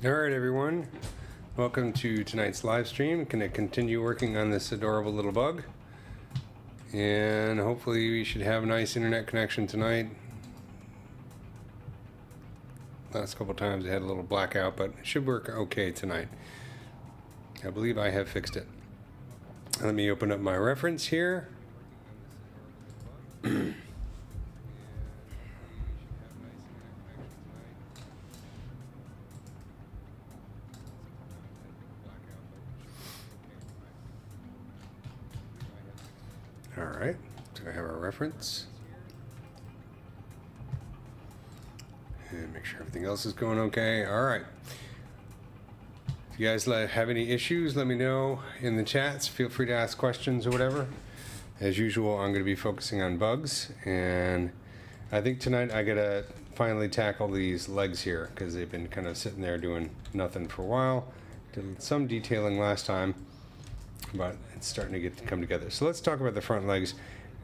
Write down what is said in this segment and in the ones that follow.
All right, everyone. Welcome to tonight's live stream. Going to continue working on this adorable little bug. And hopefully we should have a nice internet connection tonight. Last couple times I had a little blackout, but it should work okay tonight. I believe I have fixed it. Let me open up my reference here. All right, so I have our reference. And make sure everything else is going okay. All right. If you guys have any issues, let me know in the chats. Feel free to ask questions or whatever. As usual, I'm going to be focusing on bugs. And I think tonight I got to finally tackle these legs here because they've been kind of sitting there doing nothing for a while. Did some detailing last time, but it's starting to come together. So let's talk about the front legs.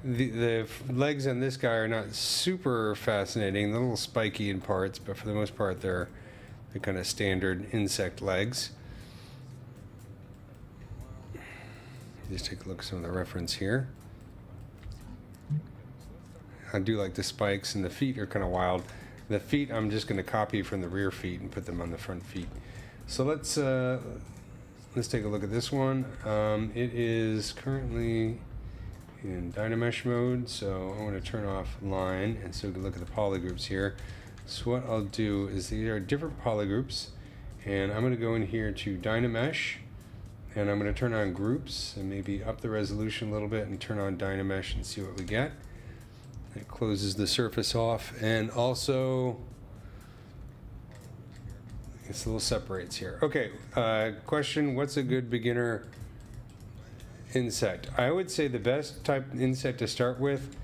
The legs on this guy are not super fascinating. They're a little spiky in parts, but for the most part, they're kind of standard insect legs. Just take a look at some of the reference here. I do like the spikes, and the feet are kind of wild. The feet I'm just going to copy from the rear feet and put them on the front feet. So let's take a look at this one. It is currently in Dynamesh mode, so I'm going to turn off line, and so we can look at the polygroups here. So what I'll do is these are different polygroups, and I'm going to go in here to Dynamesh, and I'm going to turn on groups and maybe up the resolution a little bit and turn on Dynamesh and see what we get. It closes the surface off, and also it's a little separates here. Okay, question, what's a good beginner insect? I would say the best type of insect to start with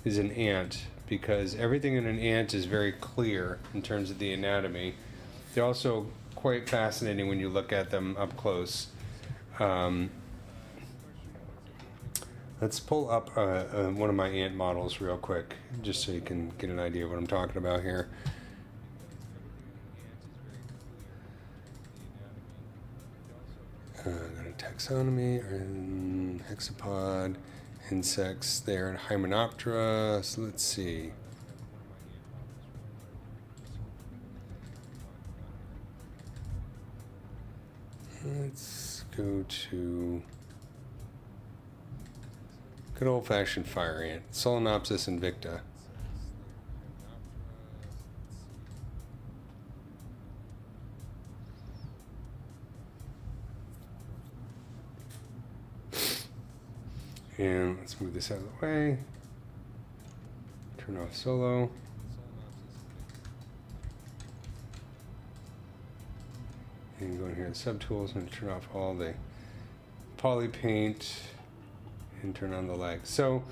is an ant, because everything in an ant is very clear in terms of the anatomy. They're also quite fascinating when you look at them up close. Let's pull up one of my ant models real quick, just so you can get an idea of what I'm talking about here. Go to taxonomy, and hexapod, insects there, and Hymenoptera. So let's see. Let's go to good old-fashioned fire ant, Solenopsis invicta. And let's move this out of the way. Turn off solo. And go in here to subtools and turn off all the poly paint and turn on the legs. So,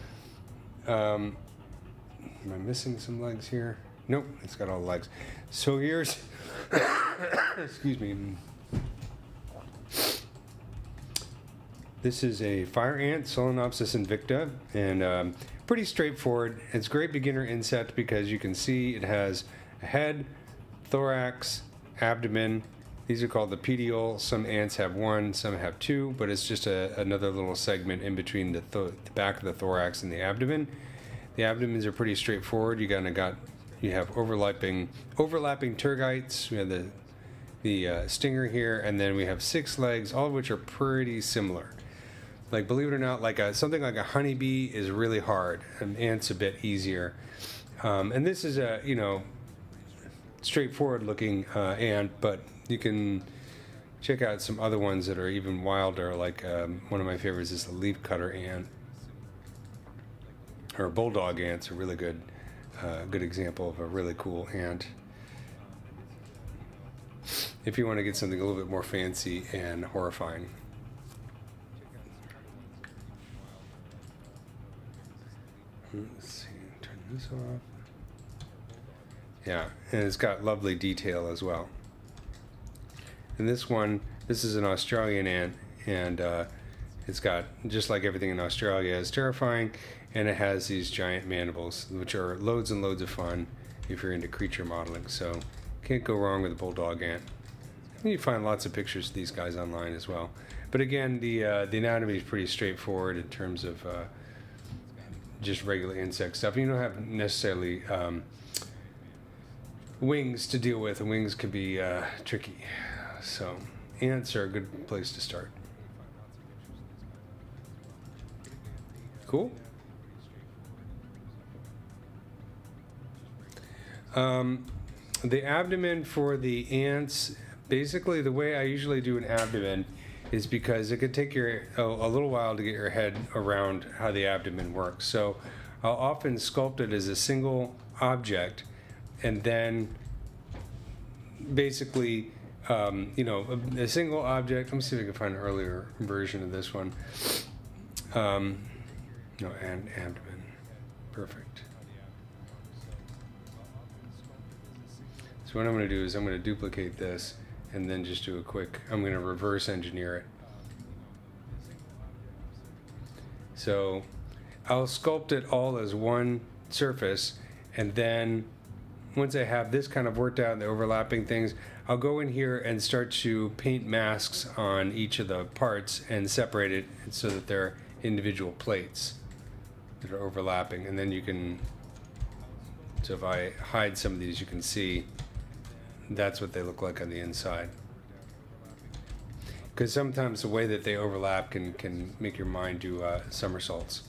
am I missing some legs here? Nope, it's got all the legs. So here's, excuse me. This is a fire ant, Solenopsis invicta, and pretty straightforward. It's a great beginner insect because you can see it has a head, thorax, abdomen. These are called the petiole. Some ants have one, some have two, but it's just another little segment in between the back of the thorax and the abdomen. The abdomens are pretty straightforward. You have overlapping tergites. We have the stinger here, and then we have 6 legs, all of which are pretty similar. Like, believe it or not, like something like a honeybee is really hard, an ant's a bit easier. And this is a straightforward looking ant, but you can check out some other ones that are even wilder. Like one of my favorites is the leafcutter ant, or bulldog ant's a really good example of a really cool ant. If you want to get something a little bit more fancy and horrifying. Let's see, turn this off. Yeah, and it's got lovely detail as well. And this one, this is an Australian ant, and it's got, just like everything in Australia, it's terrifying, and it has these giant mandibles, which are loads and loads of fun if you're into creature modeling. So can't go wrong with a bulldog ant. You find lots of pictures of these guys online as well. But again, the anatomy is pretty straightforward in terms of just regular insect stuff. You don't have necessarily wings to deal with, and wings can be tricky. So ants are a good place to start. Cool. The abdomen for the ants, basically the way I usually do an abdomen is because it could take a little while to get your head around how the abdomen works. So I'll often sculpt it as a single object, and then basically, a single object. Let me see if I can find an earlier version of this one. And abdomen. Perfect. So what I'm going to do is I'm going to duplicate this and then just do I'm going to reverse engineer it. So I'll sculpt it all as one surface, and then once I have this kind of worked out, the overlapping things, I'll go in here and start to paint masks on each of the parts and separate it so that they're individual plates that are overlapping. And then you can, so if I hide some of these, you can see that's what they look like on the inside. Because sometimes the way that they overlap can make your mind do somersaults.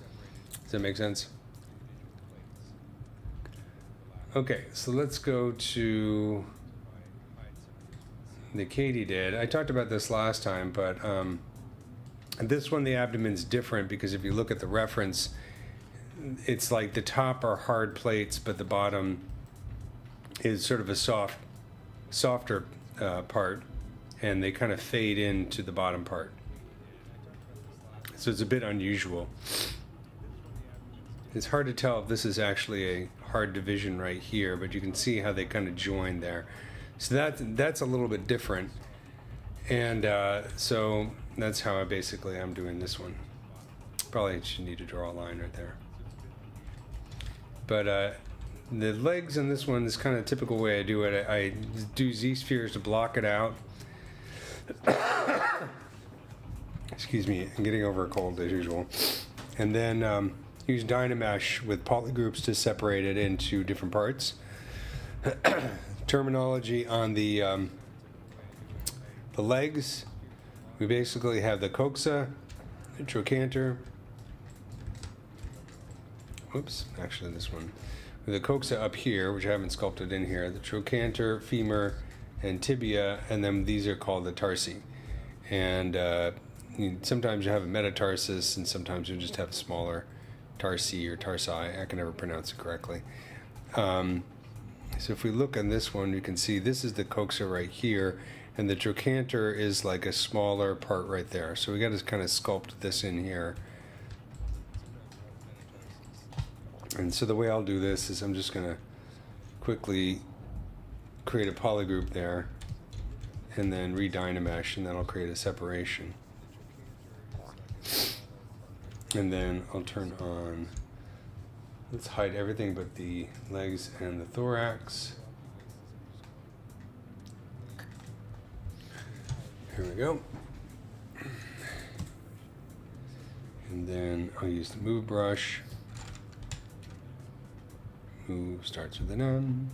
Does that make sense? Okay, so let's go to the katydid. I talked about this last time, but this one, the abdomen's different because if you look at the reference, it's like the top are hard plates, but the bottom is sort of a softer part, and they kind of fade into the bottom part. So it's a bit unusual. It's hard to tell if this is actually a hard division right here, but you can see how they kind of join there. So that's a little bit different. And so that's how I'm doing this one. Probably should need to draw a line right there. But the legs on this one is kind of a typical way I do it. I do Z-spheres to block it out. Excuse me, I'm getting over a cold as usual. And then use Dynamesh with polygroups to separate it into different parts. Terminology on the legs, we basically have the coxa, the trochanter. Oops, actually this one. With the coxa up here, which I haven't sculpted in here, the trochanter, femur, and tibia, and then these are called the tarsi. And sometimes you have a metatarsus, and sometimes you just have smaller tarsi or tarsi. I can never pronounce it correctly. So if we look on this one, you can see this is the coxa right here, and the trochanter is like a smaller part right there. So we got to kind of sculpt this in here. And so the way I'll do this is I'm just going to quickly create a polygroup there and then re-Dynamesh, and then I'll create a separation. And then I'll turn on, let's hide everything but the legs and the thorax. Here we go. And then I'll use the move brush. Move starts with an M.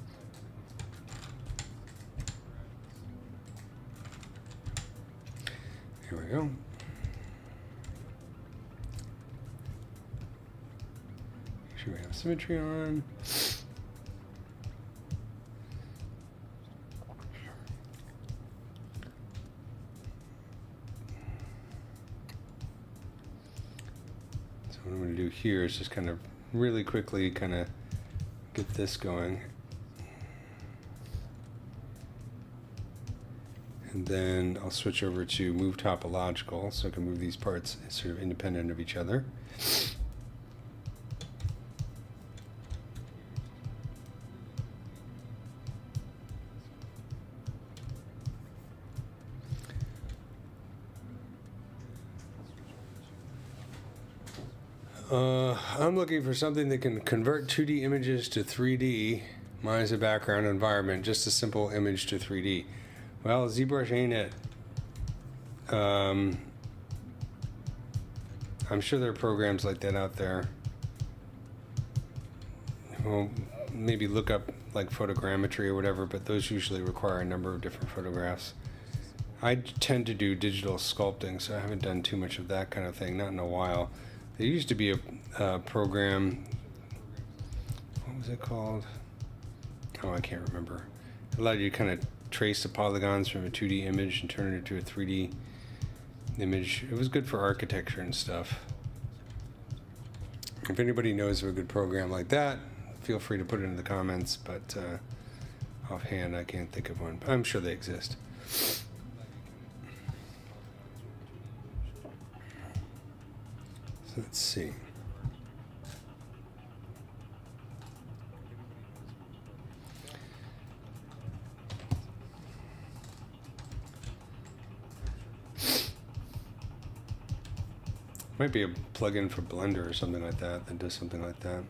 Here we go. Make sure we have symmetry on. So what I'm going to do here is just kind of really quickly kind of get this going. And then I'll switch over to move topological, so I can move these parts sort of independent of each other. I'm looking for something that can convert 2D images to 3D minus a background environment, just a simple image to 3D. Well, ZBrush ain't it. I'm sure there are programs like that out there. Well, maybe look up like photogrammetry or whatever, but those usually require a number of different photographs. I tend to do digital sculpting, so I haven't done too much of that kind of thing, not in a while. There used to be a program, what was it called? Oh, I can't remember. It allowed you to kind of trace the polygons from a 2D image and turn it into a 3D image. It was good for architecture and stuff. If anybody knows of a good program like that, feel free to put it in the comments, but offhand I can't think of one. I'm sure they exist. So let's see. Might be a plugin for Blender or something like that that does something like that.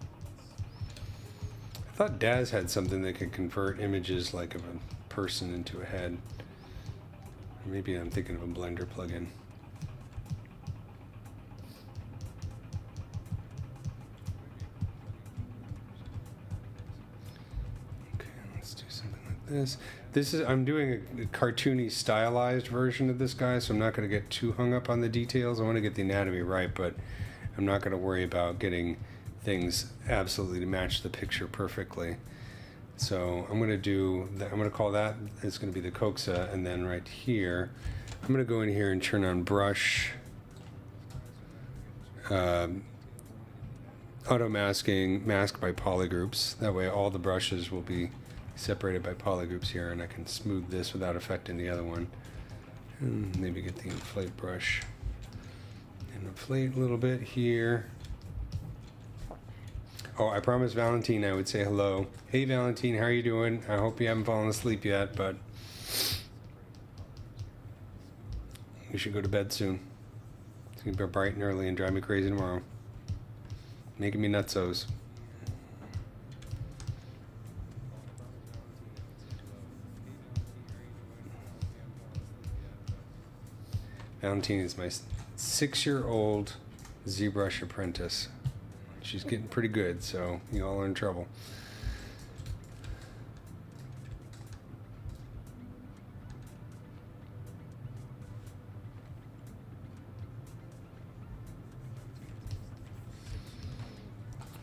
I thought Daz had something that could convert images like of a person into a head. Or maybe I'm thinking of a Blender plugin. Okay, let's do something like this. I'm doing a cartoony stylized version of this guy, so I'm not going to get too hung up on the details. I want to get the anatomy right, but I'm not going to worry about getting things absolutely to match the picture perfectly. So I'm going to call that, it's going to be the coxa, and then right here, I'm going to go in here and turn on brush, auto masking, mask by polygroups. That way all the brushes will be separated by polygroups here, and I can smooth this without affecting the other one. And maybe get the inflate brush and inflate a little bit here. Oh, I promised Valentine I would say hello. Hey Valentine, how are you doing? I hope you haven't fallen asleep yet, but you should go to bed soon. It's gonna be bright and early and drive me crazy tomorrow. Making me nutsos. Valentine is my 6-year-old ZBrush apprentice. She's getting pretty good, so you all are in trouble.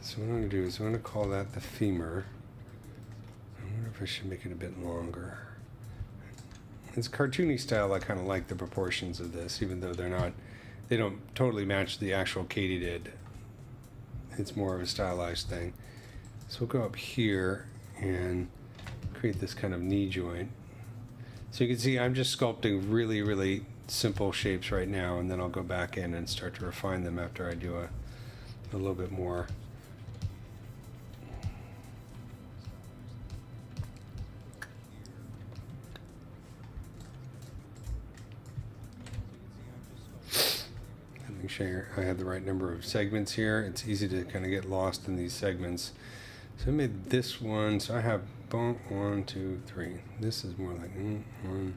So what I'm going to do is I'm going to call that the femur. I wonder if I should make it a bit longer. It's cartoony style. I kind of like the proportions of this, even though they don't totally match the actual katydid. It's more of a stylized thing. So we'll go up here and create this kind of knee joint. So you can see I'm just sculpting really, really simple shapes right now, and then I'll go back in and start to refine them after I do a little bit more. Make sure I have the right number of segments here. It's easy to kind of get lost in these segments. So I made this one. So I have 1, 2, 3. This is more like 1,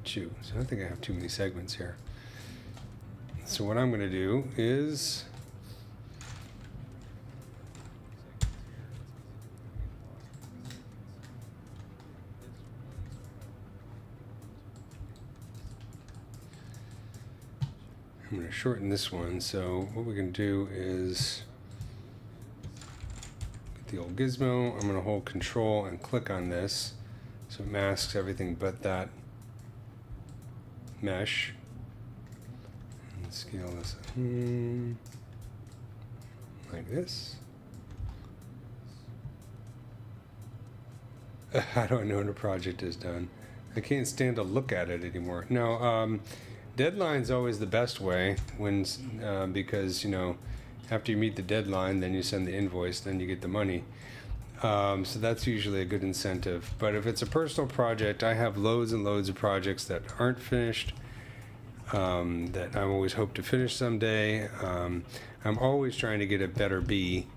2. So I think I have too many segments here. So what I'm going to do is I'm going to shorten this one. So what we can do is get the old gizmo. I'm going to hold Control and click on this so it masks everything but that mesh. And scale this like this. I don't know when a project is done. I can't stand to look at it anymore. No, deadline's always the best way when because after you meet the deadline, then you send the invoice, then you get the money. So that's usually a good incentive. But if it's a personal project, I have loads and loads of projects that aren't finished, that I always hope to finish someday. I'm always trying to get a better B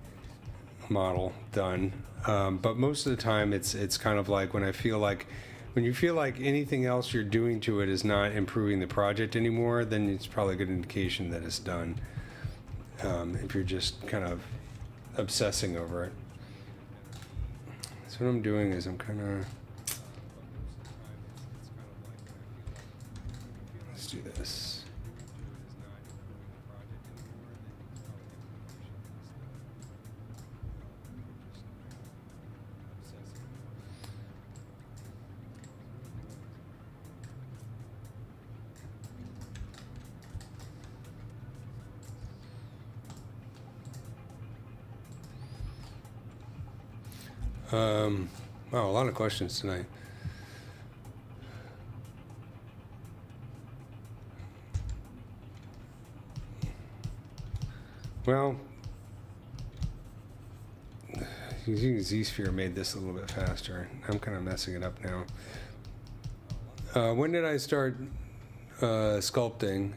model done. But most of the time it's kind of like when I feel like when you feel like anything else you're doing to it is not improving the project anymore, then it's probably a good indication that it's done. If you're just kind of obsessing over it. So what I'm doing is I'm kind of, let's do this. Wow, a lot of questions tonight. Well, using Z-Sphere made this a little bit faster. I'm kind of messing it up now. When did I start sculpting?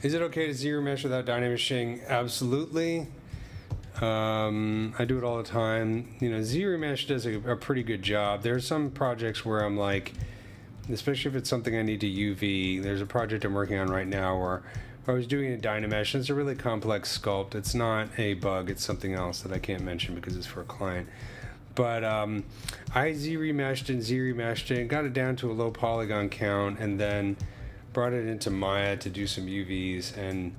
Is it okay to ZRemesh without dynameshing? Absolutely. I do it all the time. You know, ZRemesh does a pretty good job. There are some projects where I'm like, especially if it's something I need to UV. There's a project I'm working on right now where I was doing a dynamesh. It's a really complex sculpt. It's not a bug. It's something else that I can't mention because it's for a client. But I ZRemeshed and ZRemeshed it and got it down to a low polygon count, and then brought it into Maya to do some UVs, and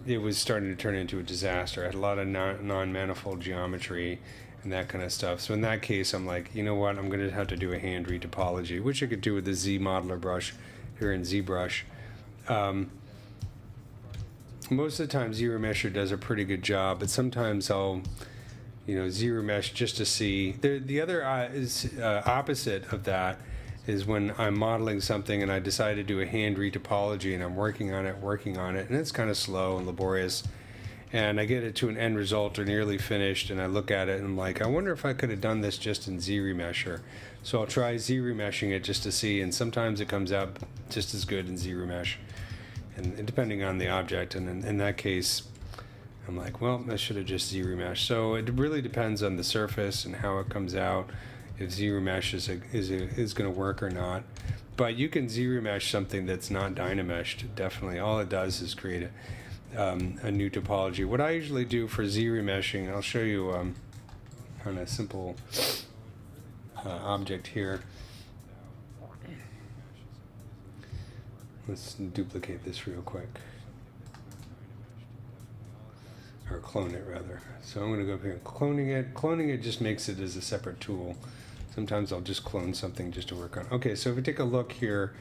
it was starting to turn into a disaster. I had a lot of non-manifold geometry and that kind of stuff. So in that case, I'm like, you know what, I'm going to have to do a hand retopology, which I could do with the Z modeler brush here in Zbrush. Most of the time, ZRemesher does a pretty good job, but sometimes I'll, ZRemesh just to see. The other opposite of that is when I'm modeling something and I decide to do a hand retopology and I'm working on it, and it's kind of slow and laborious, and I get it to an end result or nearly finished, and I look at it and I'm like, I wonder if I could have done this just in ZRemesher. So I'll try ZRemeshing it just to see, and sometimes it comes out just as good in ZRemesh, and depending on the object, and in that case, I'm like, well, I should have just ZRemeshed. So it really depends on the surface and how it comes out, if ZRemesh is going to work or not. But you can ZRemesh something that's not dynameshed, definitely. All it does is create a new topology. What I usually do for ZRemeshing, I'll show you on a simple object here. Let's duplicate this real quick. Or clone it, rather. So I'm going to go up here and cloning it. Cloning it just makes it as a separate tool. Sometimes I'll just clone something just to work on. Okay, so if we take a look here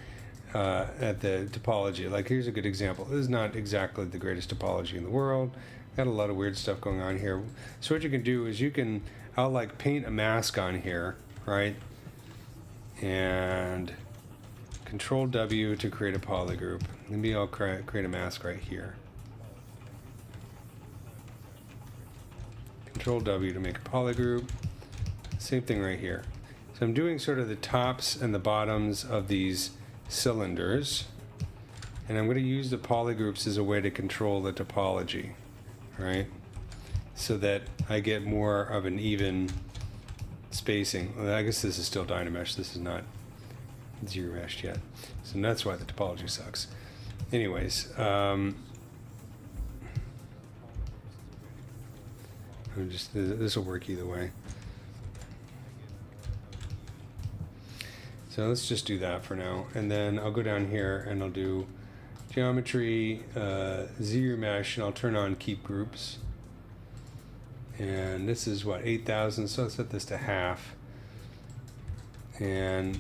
at the topology, like here's a good example. This is not exactly the greatest topology in the world. Got a lot of weird stuff going on here. So what you can do is I'll like paint a mask on here, right? And Control W to create a polygroup. Maybe I'll create a mask right here. Control W to make a polygroup. Same thing right here. So I'm doing sort of the tops and the bottoms of these cylinders, and I'm going to use the polygroups as a way to control the topology, right? So that I get more of an even spacing. Well, I guess this is still Dynamesh. This is not ZRemeshed yet. So that's why the topology sucks. Anyways, this will work either way. So let's just do that for now, and then I'll go down here and I'll do geometry, ZRemesh, and I'll turn on keep groups. And this is what, 8,000, so let's set this to half. And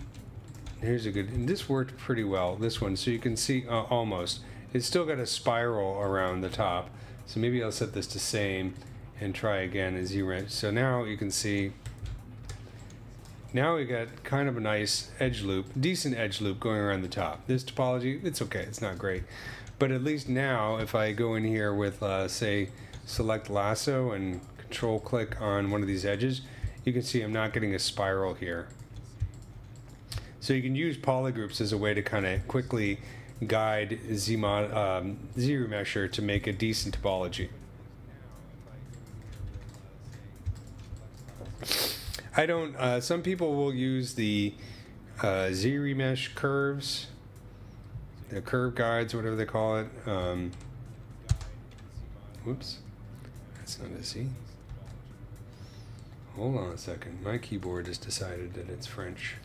here's a good, and this worked pretty well, this one, so you can see almost. It's still got a spiral around the top, so maybe I'll set this to same and try again as ZRemesh. So now you can see, now we got kind of a nice edge loop, decent edge loop going around the top. This topology, it's okay, it's not great. But at least now, if I go in here with, say, select lasso and control click on one of these edges, you can see I'm not getting a spiral here. So you can use polygroups as a way to kind of quickly guide ZRemesher to make a decent topology. I don't. Some people will use the ZRemesher curves, the curve guides, whatever they call it. Whoops, that's not a Z. Hold on a second. My keyboard has decided that it's French.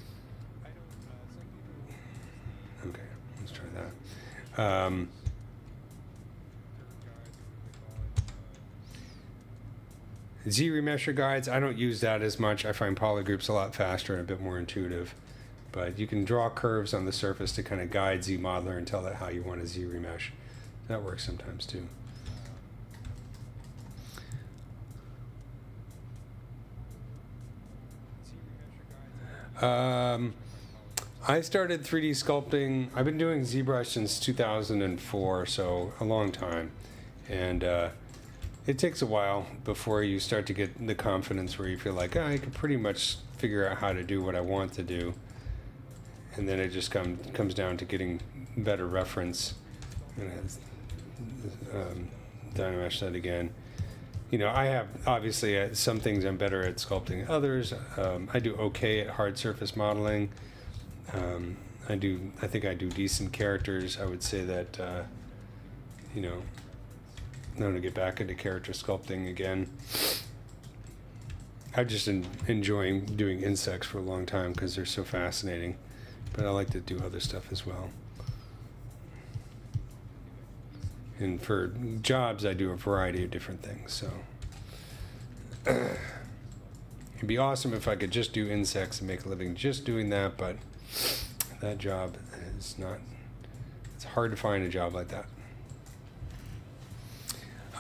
Okay, let's try that. ZRemesher guides, I don't use that as much. I find polygroups a lot faster and a bit more intuitive. But you can draw curves on the surface to kind of guide ZModeler and tell it how you want to ZRemesh. That works sometimes too. I started 3D sculpting. I've been doing ZBrush since 2004, so a long time. And it takes a while before you start to get the confidence where you feel like, I can pretty much figure out how to do what I want to do. And then it just comes down to getting better reference. Dynamesh that again. You know, I have obviously some things I'm better at sculpting than others. I do okay at hard surface modeling. I think I do decent characters. I would say that, you know, I'm going to get back into character sculpting again. I've just enjoying doing insects for a long time because they're so fascinating. But I like to do other stuff as well. And for jobs, I do a variety of different things. So it'd be awesome if I could just do insects and make a living just doing that, but that job is not, it's hard to find a job like that.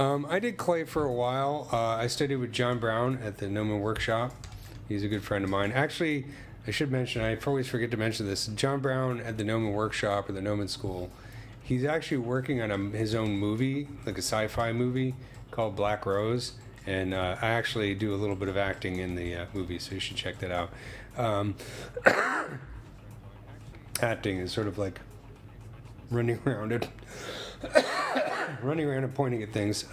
I did clay for a while. I studied with John Brown at the Gnomon Workshop. He's a good friend of mine. Actually, I should mention, I always forget to mention this, John Brown at the Gnomon Workshop or the Gnomon School, he's actually working on his own movie, like a sci-fi movie called Black Rose, and I actually do a little bit of acting in the movie, so you should check that out. Acting is sort of like running around and pointing at things.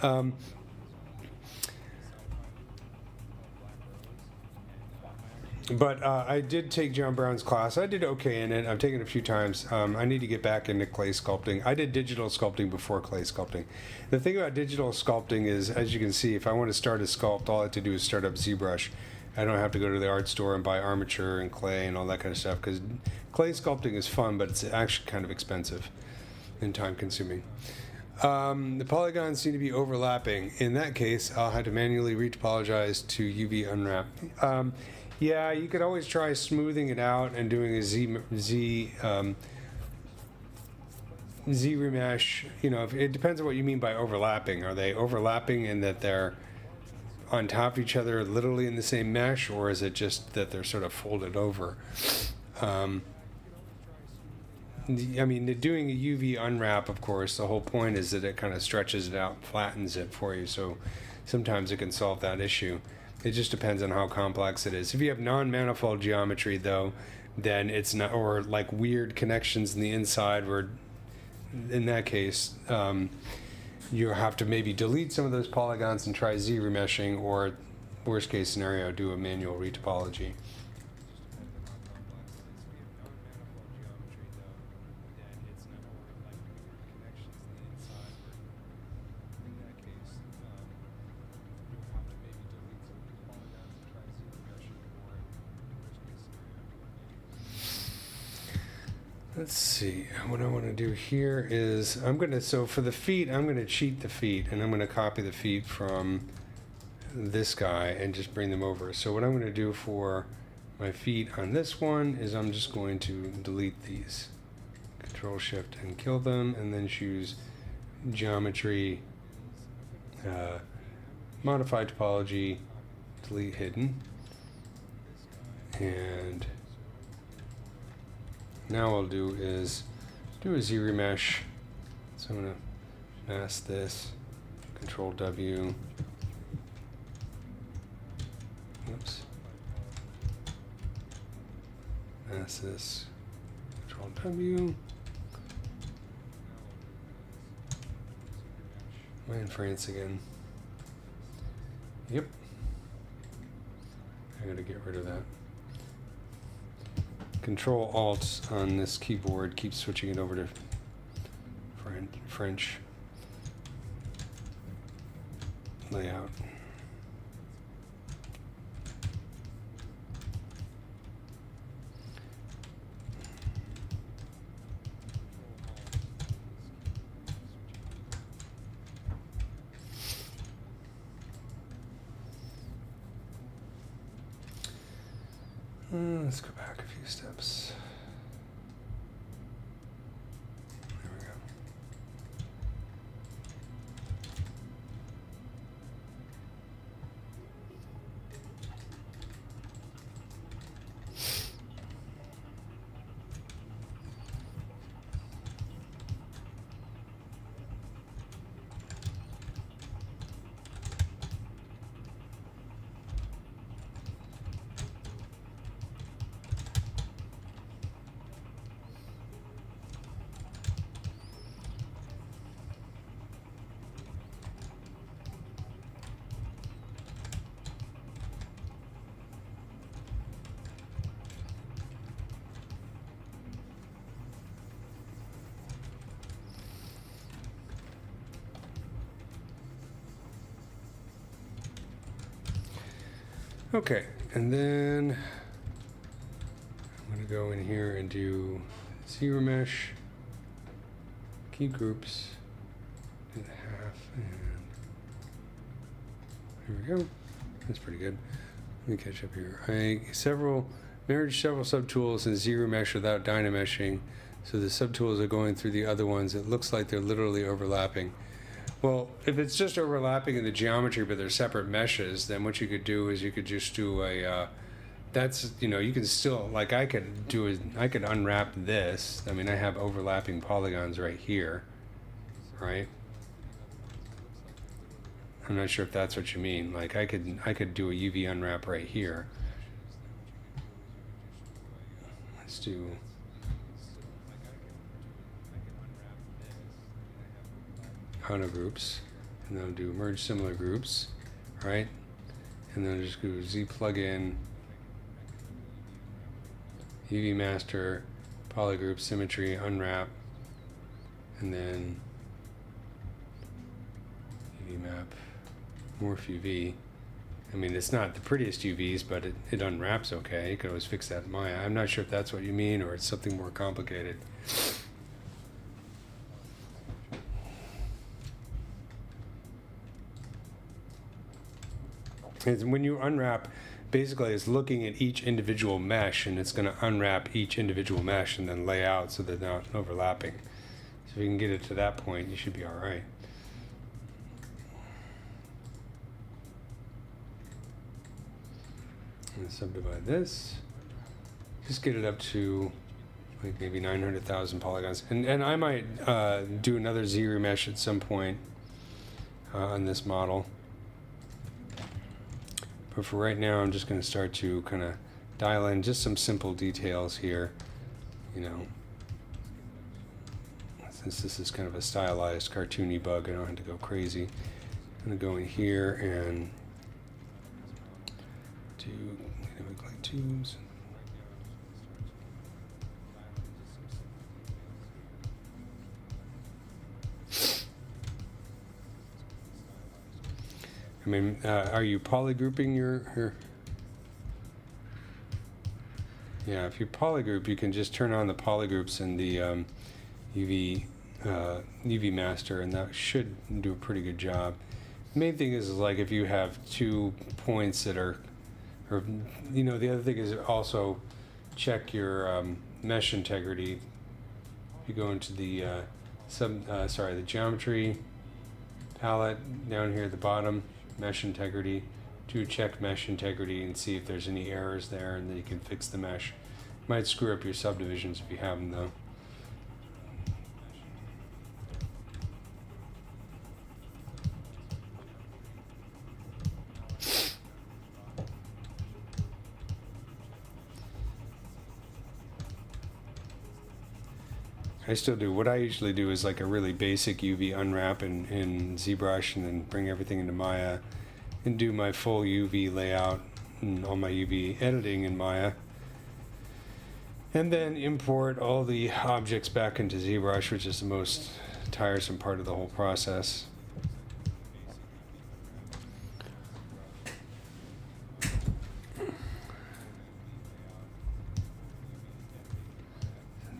But I did take John Brown's class. I did okay in it. I've taken it a few times. I need to get back into clay sculpting. I did digital sculpting before clay sculpting. The thing about digital sculpting is, as you can see, if I want to start a sculpt, all I have to do is start up ZBrush. I don't have to go to the art store and buy armature and clay and all that kind of stuff, because clay sculpting is fun, but it's actually kind of expensive and time consuming. The polygons seem to be overlapping. In that case, I'll have to manually retopologize to UV unwrap. Yeah, you could always try smoothing it out and doing a ZRemesh. You know, it depends on what you mean by overlapping. Are they overlapping in that they're on top of each other, literally in the same mesh, or is it just that they're sort of folded over? I mean, doing a UV unwrap, of course, the whole point is that it kind of stretches it out, flattens it for you, so sometimes it can solve that issue. It just depends on how complex it is. If you have non-manifold geometry, though, then it's not, or like weird connections in the inside, where in that case, you have to maybe delete some of those polygons and try Z-remeshing, or worst case scenario, do a manual retopology. Let's see, what I want to do here is, so for the feet, I'm going to cheat the feet, and I'm going to copy the feet from this guy and just bring them over. So what I'm going to do for my feet on this one is I'm just going to delete these. Control Shift and kill them, and then choose Geometry, Modify Topology, Delete Hidden, and now what I'll do is do a ZRemesh. So I'm going to mask this, Control W. Oops. Mask this, Control W. Am I in France again? Yep. I gotta get rid of that. Control Alt on this keyboard keeps switching it over to French layout. Let's go back a few steps. There we go. Okay, and then I'm going to go in here and do ZRemesh, key groups, do the half, and there we go. That's pretty good. Let me catch up here. I merged several subtools in ZRemesh without dynameshing, so the subtools are going through the other ones. It looks like they're literally overlapping. Well, if it's just overlapping in the geometry, but they're separate meshes, then what you could do is you could just do a, that's, you know, you can still, like I could unwrap this. I mean, I have overlapping polygons right here, right? I'm not sure if that's what you mean. Like I could do a UV unwrap right here. Let's do. Auto groups, and then I'll do merge similar groups, right? And then I'll just go Z plugin, UV master, polygroup, symmetry, unwrap, and then UV map, morph UV. I mean, it's not the prettiest UVs, but it unwraps okay. You can always fix that in Maya. I'm not sure if that's what you mean or it's something more complicated. And when you unwrap, basically it's looking at each individual mesh, and it's going to unwrap each individual mesh and then lay out so they're not overlapping. So if you can get it to that point, you should be all right. And subdivide this. Just get it up to like maybe 900,000 polygons. And I might do another ZRemesh at some point on this model. But for right now, I'm just going to start to kind of dial in just some simple details here, you know. Since this is kind of a stylized, cartoony bug, I don't have to go crazy. I'm going to go in here and do like tubes. I mean, are you polygrouping your? Yeah, if you polygroup, you can just turn on the polygroups in the UV master, and that should do a pretty good job. The main thing is like if you have 2 points that are, or you know, the other thing is also check your mesh integrity. If you go into the the geometry palette down here at the bottom. Mesh integrity, to check mesh integrity and see if there's any errors there, and then you can fix the mesh. Might screw up your subdivisions if you have them though. I still do. What I usually do is like a really basic UV unwrap in Zbrush, and then bring everything into Maya and do my full UV layout and all my UV editing in Maya. And then import all the objects back into ZBrush, which is the most tiresome part of the whole process.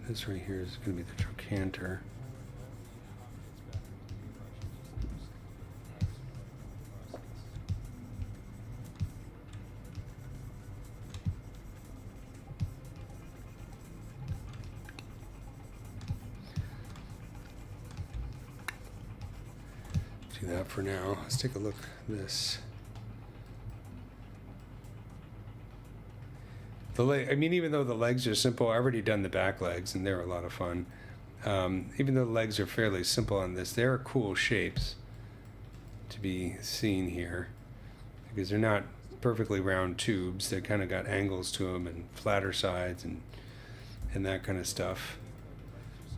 This right here is going to be the trochanter. Do that for now. Let's take a look at this. I mean, even though the legs are simple, I've already done the back legs, and they're a lot of fun. Even though the legs are fairly simple on this, they're cool shapes to be seen here, because they're not perfectly round tubes. They kind of got angles to them and flatter sides and that kind of stuff.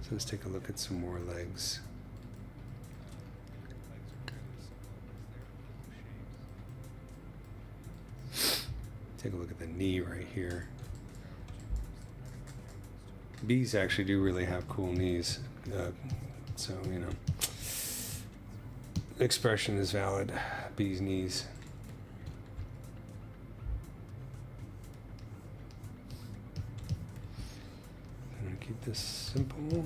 So let's take a look at some more legs. Take a look at the knee right here. Bees actually do really have cool knees. So, you know, expression is valid. Bees' knees. I'm going to keep this simple.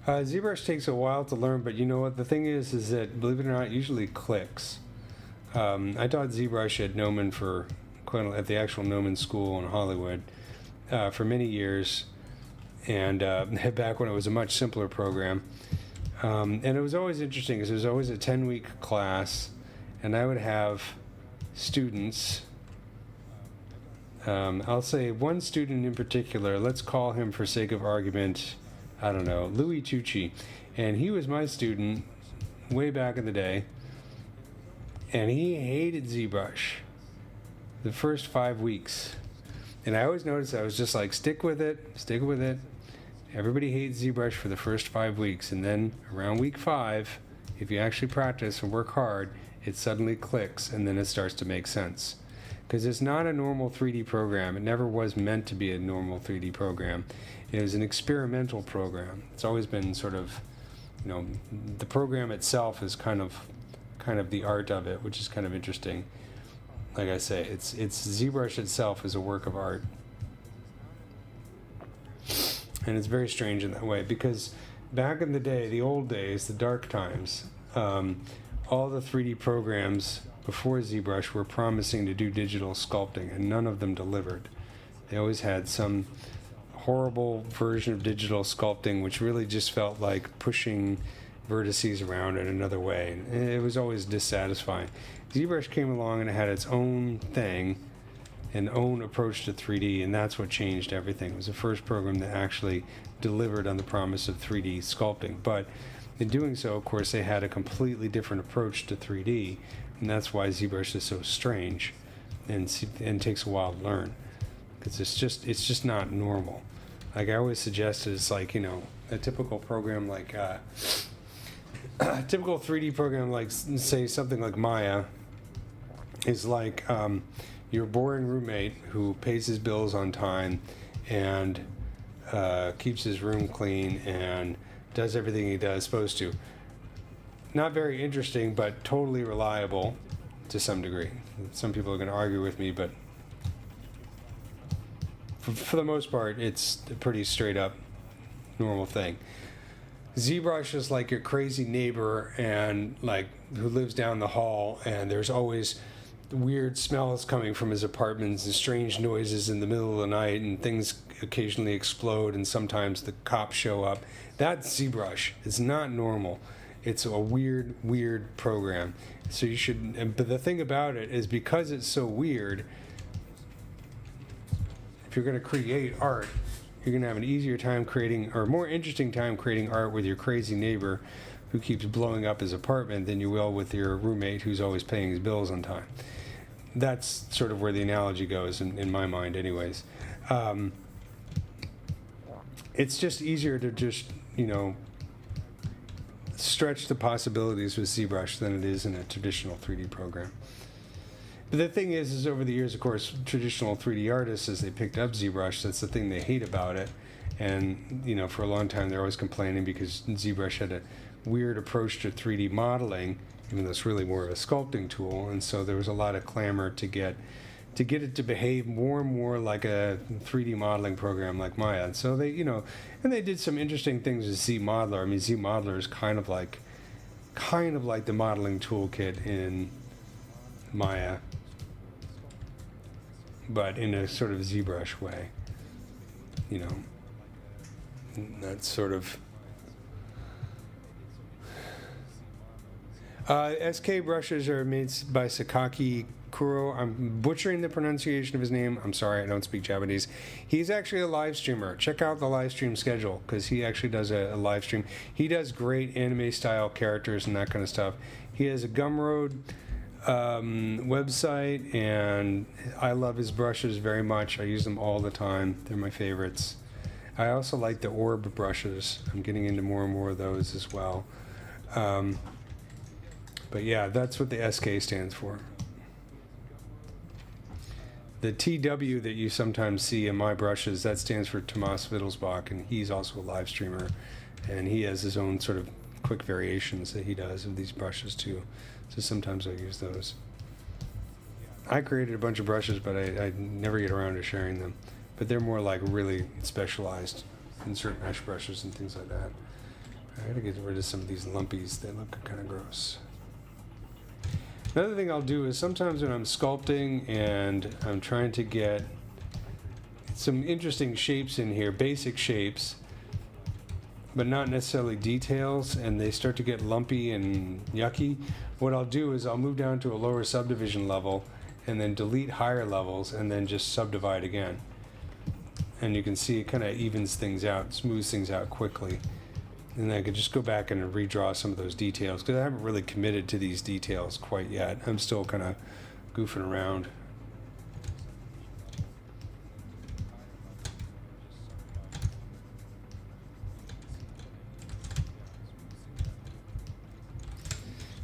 ZBrush takes a while to learn, but you know what? The thing is that, believe it or not, it usually clicks. I taught ZBrush at Gnomon at the actual Gnomon school in Hollywood for many years, and back when it was a much simpler program. And it was always interesting because it was always a 10-week class, and I would have students. I'll say one student in particular, let's call him for sake of argument, I don't know, Louis Tucci. And he was my student way back in the day. And he hated ZBrush the first 5 weeks. And I always noticed I was just like, stick with it. Everybody hates ZBrush for the first 5 weeks. And then around week 5, if you actually practice and work hard, it suddenly clicks and then it starts to make sense. Because it's not a normal 3D program. It never was meant to be a normal 3D program. It was an experimental program. It's always been sort of, you know, the program itself is kind of the art of it, which is kind of interesting. Like I say, it's ZBrush itself is a work of art. And it's very strange in that way, because back in the day, the old days, the dark times, all the 3D programs before ZBrush were promising to do digital sculpting, and none of them delivered. They always had some horrible version of digital sculpting, which really just felt like pushing vertices around in another way. And it was always dissatisfying. ZBrush came along and it had its own thing, an own approach to 3D, and that's what changed everything. It was the first program that actually delivered on the promise of 3D sculpting. But in doing so, of course, they had a completely different approach to 3D, and that's why ZBrush is so strange and takes a while to learn, because it's just not normal. Like I always suggest, it's like, you know, a typical program like a typical 3D program like, say, something like Maya is like your boring roommate who pays his bills on time and keeps his room clean and does everything he does supposed to. Not very interesting, but totally reliable to some degree. Some people are going to argue with me, but for the most part, it's a pretty straight up normal thing. ZBrush is like your crazy neighbor and like who lives down the hall, and there's always weird smells coming from his apartments and strange noises in the middle of the night, and things occasionally explode, and sometimes the cops show up. That's ZBrush. It's not normal. It's a weird program. So you should, but the thing about it is, because it's so weird, if you're going to create art, you're going to have an easier time creating, or more interesting time creating art with your crazy neighbor who keeps blowing up his apartment than you will with your roommate who's always paying his bills on time. That's sort of where the analogy goes in my mind anyways. It's just easier to just, stretch the possibilities with ZBrush than it is in a traditional 3D program. But the thing is over the years, of course, traditional 3D artists, as they picked up ZBrush, that's the thing they hate about it. And, for a long time, they're always complaining because ZBrush had a weird approach to 3D modeling, even though it's really more of a sculpting tool. And so there was a lot of clamor to get it to behave more and more like a 3D modeling program like Maya. And so they, and they did some interesting things with ZModeler. I mean, ZModeler is kind of like the modeling toolkit in Maya, but in a sort of ZBrush way. That's sort of... SK brushes are made by Sakaki Kuro. I'm butchering the pronunciation of his name. I'm sorry, I don't speak Japanese. He's actually a live streamer. Check out the live stream schedule, because he actually does a live stream. He does great anime style characters and that kind of stuff. He has a Gumroad website, and I love his brushes very much. I use them all the time. They're my favorites. I also like the orb brushes. I'm getting into more and more of those as well. But yeah, that's what the SK stands for. The TW that you sometimes see in my brushes, that stands for Tomas Wittelsbach, and he's also a live streamer, and he has his own sort of quick variations that he does of these brushes too. So sometimes I use those. I created a bunch of brushes, but I never get around to sharing them. But they're more like really specialized insert mesh brushes and things like that. I gotta get rid of some of these lumpies. They look kind of gross. Another thing I'll do is sometimes when I'm sculpting and I'm trying to get some interesting shapes in here, basic shapes, but not necessarily details, and they start to get lumpy and yucky, what I'll do is I'll move down to a lower subdivision level and then delete higher levels and then just subdivide again. And you can see it kind of evens things out, smooths things out quickly. And I could just go back and redraw some of those details, because I haven't really committed to these details quite yet. I'm still kind of goofing around.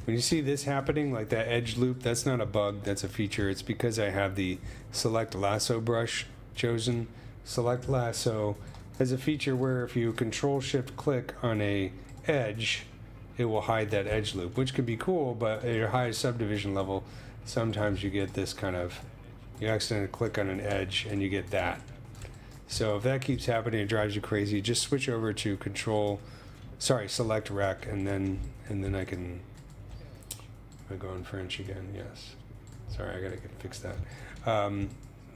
When you see this happening, like that edge loop, that's not a bug, that's a feature. It's because I have the Select Lasso brush chosen. Select Lasso has a feature where if you Control-Shift-Click on a edge, it will hide that edge loop, which can be cool, but at your highest subdivision level, sometimes you get this kind of, you accidentally click on an edge and you get that. So if that keeps happening, it drives you crazy, just switch over to Select Rec, and then I can, am I going French again? Yes. Sorry, I gotta fix that.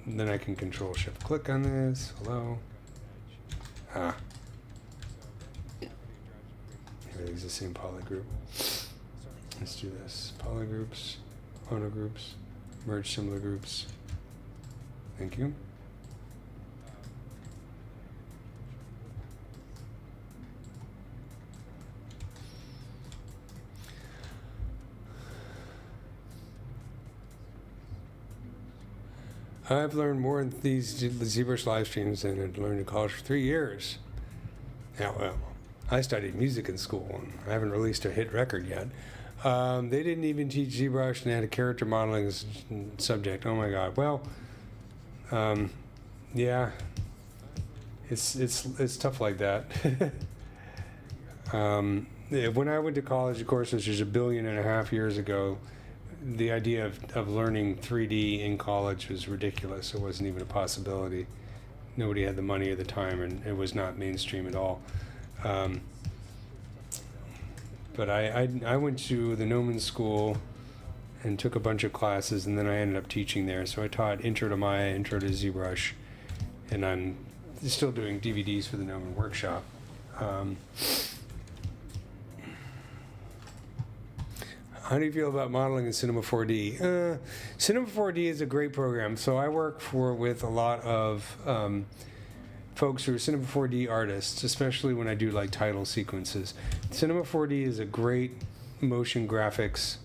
Then I can Control-Shift-Click on this. Hello. Everything's the same polygroup. Let's do this. Polygroups, monogroups, merge similar groups. Thank you. I've learned more in these ZBrush live streams than I'd learned in college for 3 years. Yeah, well, I studied music in school, and I haven't released a hit record yet. They didn't even teach ZBrush, and they had a character modeling subject. Oh my God. Well, yeah, it's tough like that. When I went to college, of course, which was 1.5 billion years ago, the idea of learning 3D in college was ridiculous. It wasn't even a possibility. Nobody had the money at the time, and it was not mainstream at all. But I went to the Gnomon School and took a bunch of classes, and then I ended up teaching there. So I taught Intro to Maya, Intro to ZBrush, and I'm still doing DVDs for the Gnomon Workshop. How do you feel about modeling in Cinema 4D? Cinema 4D is a great program. So I work with a lot of folks who are Cinema 4D artists, especially when I do like title sequences. Cinema 4D is a great motion graphics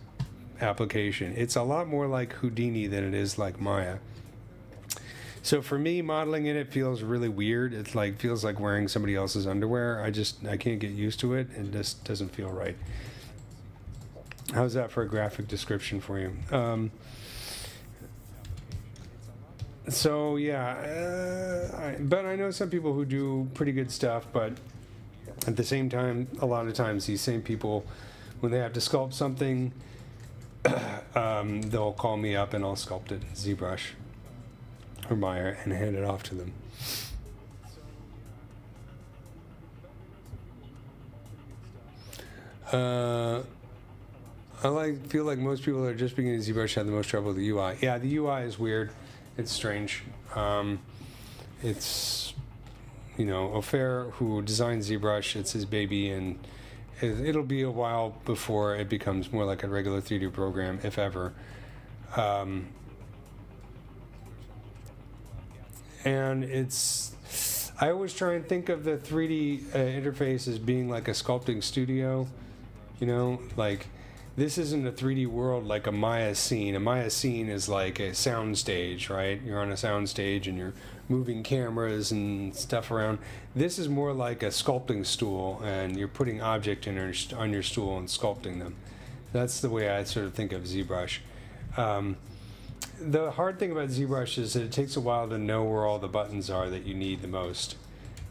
application. It's a lot more like Houdini than it is like Maya. So for me, modeling in it feels really weird. It like feels like wearing somebody else's underwear. I can't get used to it. It just doesn't feel right. How's that for a graphic description for you? So yeah, but I know some people who do pretty good stuff, but at the same time, a lot of times these same people, when they have to sculpt something, they'll call me up and I'll sculpt it in ZBrush or Maya and hand it off to them. Feel like most people that are just beginning ZBrush have the most trouble with the UI. Yeah, the UI is weird. It's strange. It's, Ofer, who designed ZBrush, it's his baby, and it'll be a while before it becomes more like a regular 3D program, if ever. And I always try and think of the 3D interface as being like a sculpting studio, like this isn't a 3D world like a Maya scene. A Maya scene is like a sound stage, right? You're on a sound stage and you're moving cameras and stuff around. This is more like a sculpting stool, and you're putting object on your stool and sculpting them. That's the way I sort of think of ZBrush. The hard thing about ZBrush is that it takes a while to know where all the buttons are that you need the most.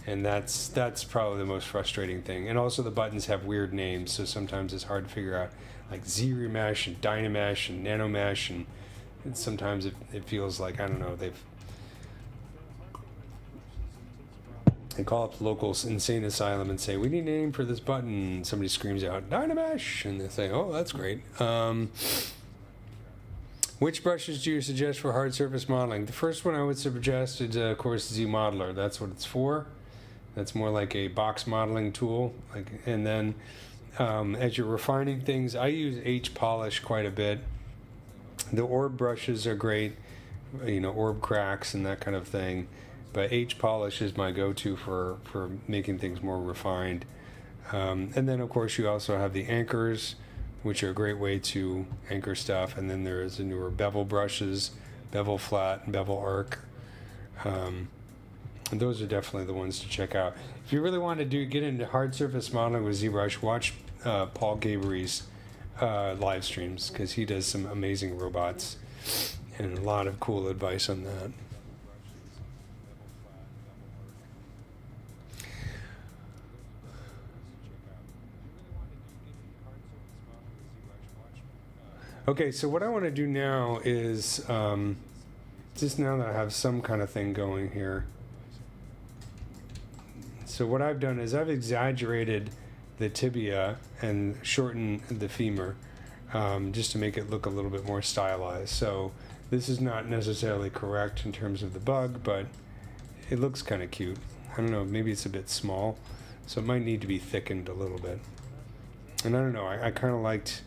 And that's probably the most frustrating thing. And also the buttons have weird names, so sometimes it's hard to figure out, like ZRemesh and Dynamesh and Nanomesh, and sometimes it feels like, I don't know, they call up the local insane asylum and say, we need a name for this button, and somebody screams out, Dynamesh, and they say, oh, that's great. Which brushes do you suggest for hard surface modeling? The first one I would suggest is, of course, ZModeler. That's what it's for. That's more like a box modeling tool. And then as you're refining things, I use H-Polish quite a bit. The orb brushes are great, orb cracks and that kind of thing. But H-Polish is my go-to for making things more refined. And then, of course, you also have the anchors, which are a great way to anchor stuff. And then there is the newer bevel brushes, bevel flat, and bevel arc. And those are definitely the ones to check out. If you really want to get into hard surface modeling with ZBrush, watch Paul Gabery's live streams, because he does some amazing robots and a lot of cool advice on that. Okay, so what I want to do now is, just now that I have some kind of thing going here, so what I've done is I've exaggerated the tibia and shortened the femur, just to make it look a little bit more stylized. So this is not necessarily correct in terms of the bug, but it looks kind of cute. I don't know, maybe it's a bit small, so it might need to be thickened a little bit. And I don't know, I kind of liked...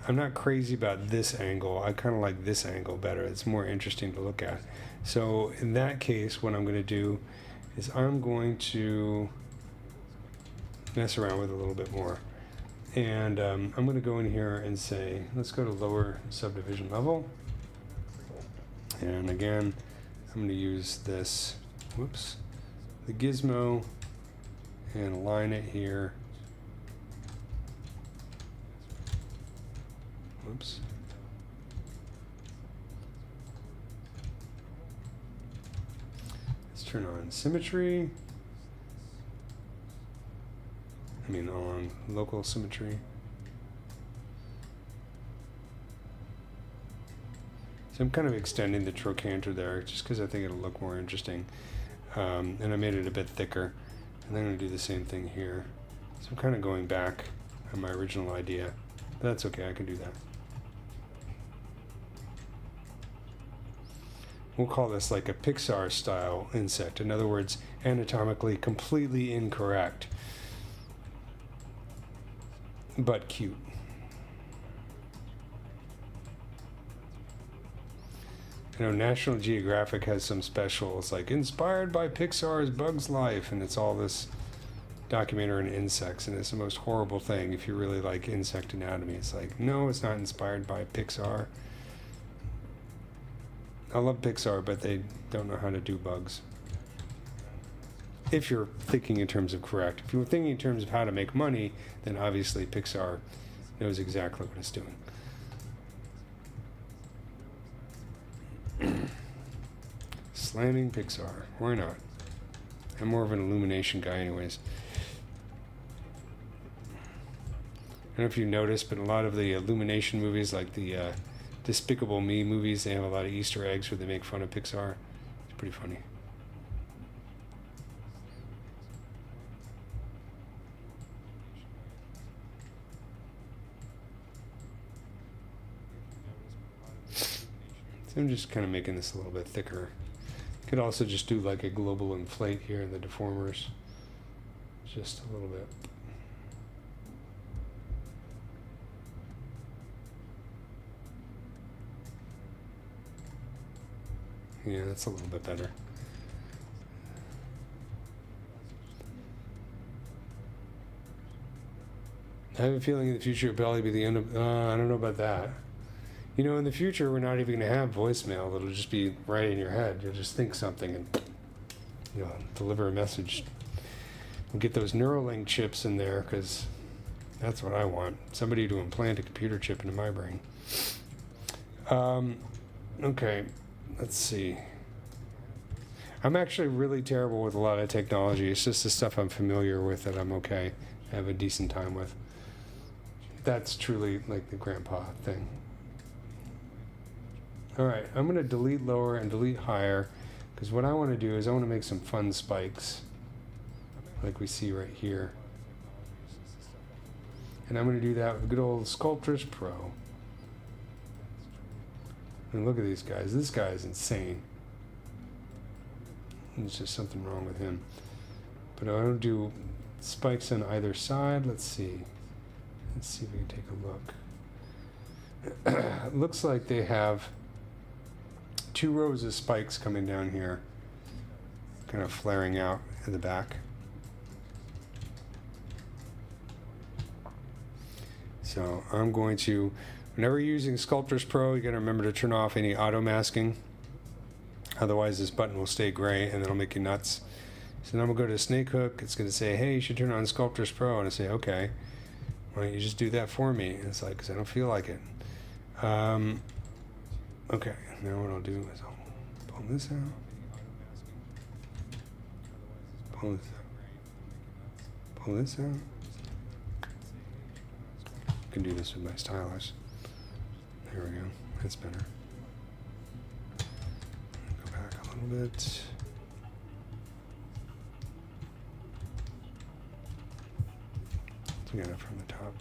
I'm not crazy about this angle. I kind of like this angle better. It's more interesting to look at. So in that case, what I'm going to do is I'm going to mess around with it a little bit more. And I'm going to go in here and say, let's go to lower subdivision level. And again, I'm going to use this, the gizmo, and align it here. Whoops. Let's turn on symmetry. On local symmetry. So I'm kind of extending the trochanter there just because I think it'll look more interesting. And I made it a bit thicker. And I'm going to do the same thing here. So I'm kind of going back on my original idea. But that's okay, I can do that. We'll call this like a Pixar style insect. In other words, anatomically completely incorrect, but cute. You know, National Geographic has some specials like inspired by Pixar's Bug's Life, and it's all this documentary on insects, and it's the most horrible thing if you really like insect anatomy. It's like, no, it's not inspired by Pixar. I love Pixar, but they don't know how to do bugs. If you're thinking in terms of correct. If you're thinking in terms of how to make money, then obviously Pixar knows exactly what it's doing. Slamming Pixar. Why not? I'm more of an illumination guy anyways. I don't know if you noticed, but a lot of the illumination movies, like the Despicable Me movies, they have a lot of Easter eggs where they make fun of Pixar. It's pretty funny. So I'm just kind of making this a little bit thicker. Could also just do like a global inflate here in the deformers. Just a little bit. Yeah, that's a little bit better. I have a feeling in the future it'll probably be the end of, I don't know about that. You know, in the future, we're not even going to have voicemail. It'll just be right in your head. You'll just think something and you'll deliver a message. We'll get those Neuralink chips in there because that's what I want. Somebody to implant a computer chip into my brain. Okay, let's see. I'm actually really terrible with a lot of technology. It's just the stuff I'm familiar with that I'm okay. I have a decent time with. That's truly like the grandpa thing. All right, I'm going to delete lower and delete higher because what I want to do is I want to make some fun spikes like we see right here. And I'm going to do that with good old Sculptors Pro. And look at these guys. This guy is insane. There's just something wrong with him. But I want to do spikes on either side. Let's see. Let's see if we can take a look. It looks like they have 2 rows of spikes coming down here, kind of flaring out in the back. So I'm going to, whenever you're using Sculptors Pro, you got to remember to turn off any auto masking. Otherwise this button will stay gray and it'll make you nuts. So then I'm going to go to Snake Hook. It's going to say, hey, you should turn on Sculptors Pro. And I say, okay, why don't you just do that for me? And it's like, because I don't feel like it. Okay, now what I'll do is I'll pull this out. Pull this out. Pull this out. I can do this with my stylus. There we go. That's better. Go back a little bit. Get it from the top.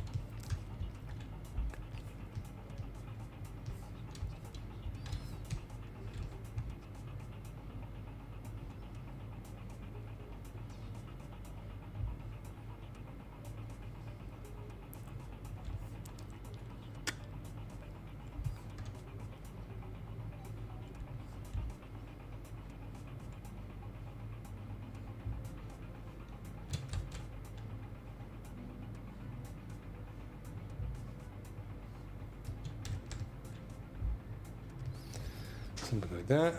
Something like that.